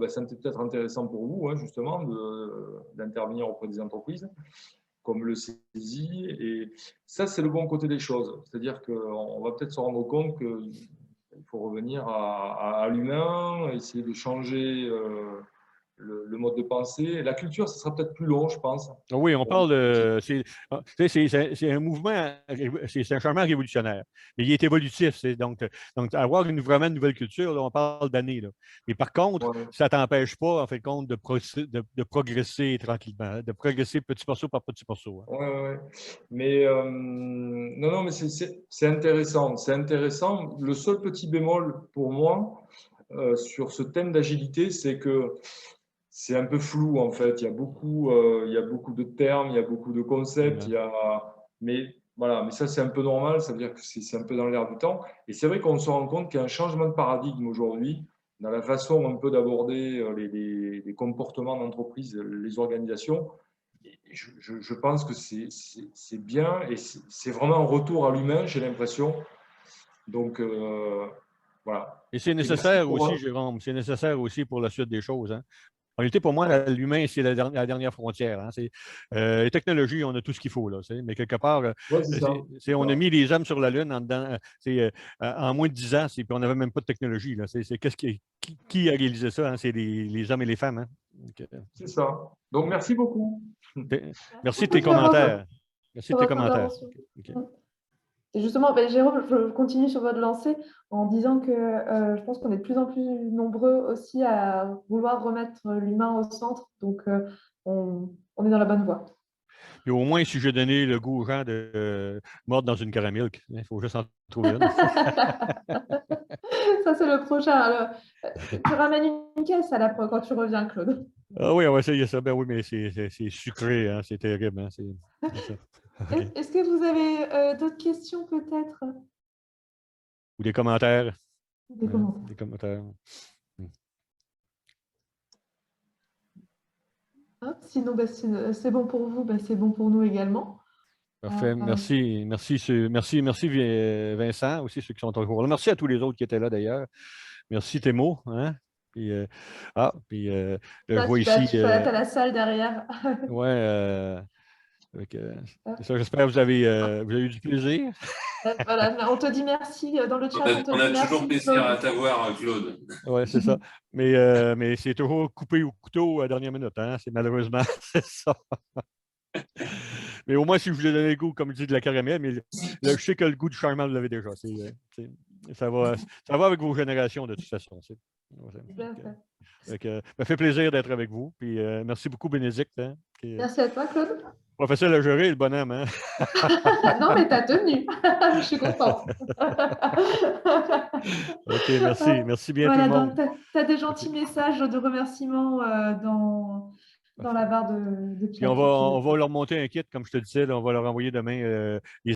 c'est peut-être intéressant pour vous, hein, justement, d'intervenir auprès des entreprises, comme le saisit. Et ça, c'est le bon côté des choses. C'est-à-dire qu'on va peut-être se rendre compte qu'il faut revenir à l'humain, essayer de changer le mode de pensée. La culture, ce sera peut-être plus long, je pense. Oui, on parle de. C'est un mouvement, c'est un changement révolutionnaire. Mais il est évolutif. Donc, avoir vraiment une nouvelle culture, là, on parle d'années. Mais par contre, ça ne t'empêche pas, en fait, compte, de progresser tranquillement, de progresser petit morceau par petit morceau. Oui, ouais. Mais non, mais c'est intéressant. C'est intéressant. Le seul petit bémol pour moi sur ce thème d'agilité, c'est que c'est un peu flou en fait. Il y a beaucoup de termes, il y a beaucoup de concepts. Mais voilà, mais ça c'est un peu normal. Ça veut dire que c'est un peu dans l'air du temps. Et c'est vrai qu'on se rend compte qu'il y a un changement de paradigme aujourd'hui dans la façon un peu d'aborder les comportements d'entreprise, les organisations. Et je pense que c'est bien, et c'est vraiment un retour à l'humain, j'ai l'impression. Donc voilà. Et c'est nécessaire aussi, Jérôme, c'est nécessaire aussi pour la suite des choses. Hein. En réalité, pour moi, l'humain, c'est la dernière frontière. Hein. Les technologies, on a tout ce qu'il faut, là, mais quelque part, on a mis les hommes sur la Lune en moins de 10 ans, puis on n'avait même pas de technologie. Là. Qui a réalisé ça? Hein? C'est les hommes et les femmes. Hein? C'est ça. Donc, merci beaucoup. Merci de tes commentaires. Merci de tes commentaires. Okay. Et justement, Jérôme, je continue sur votre lancée en disant que je pense qu'on est de plus en plus nombreux aussi à vouloir remettre l'humain au centre. Donc, on est dans la bonne voie. Et au moins, si j'ai donné le goût aux gens de mordre dans une caramilk, il faut juste en trouver une. Ça, c'est le prochain. Alors, tu ramènes une caisse quand tu reviens, Claude. Ah oui, on va essayer ça. Ben oui, mais c'est sucré, hein? C'est terrible. Hein? C'est ça. Okay. Est-ce que vous avez d'autres questions peut-être? Ou des commentaires? Des commentaires. Des commentaires. Sinon, c'est bon pour vous, c'est bon pour nous également. Parfait. Merci. Merci, Vincent, aussi ceux qui sont encore là. Merci à tous les autres qui étaient là d'ailleurs. Merci Thémo. Hein? Puis, je vois ici. Tu as la salle derrière. Oui. J'espère que vous avez eu du plaisir. Voilà, on te dit merci dans le chat. On a toujours plaisir à t'avoir, Claude. Oui, c'est ça. Mais c'est toujours coupé au couteau à la dernière minute. Hein? C'est malheureusement, c'est ça. Mais au moins, si je vous ai donné le goût, comme je dis, de la caramel, mais je sais que le goût du charmant, vous l'avez déjà. Ça va avec vos générations, de toute façon. Ça fait plaisir d'être avec vous. Puis, merci beaucoup, Bénédicte. Hein, merci à toi, Claude. Pas facile à gérer, le bonhomme. Hein? Non, mais t'as tenu. Je suis contente. OK, merci. Merci bien tout le monde. Tu as des gentils messages de remerciements dans la barre de chat. Puis on va leur monter un kit, comme je te disais, là, on va leur envoyer demain les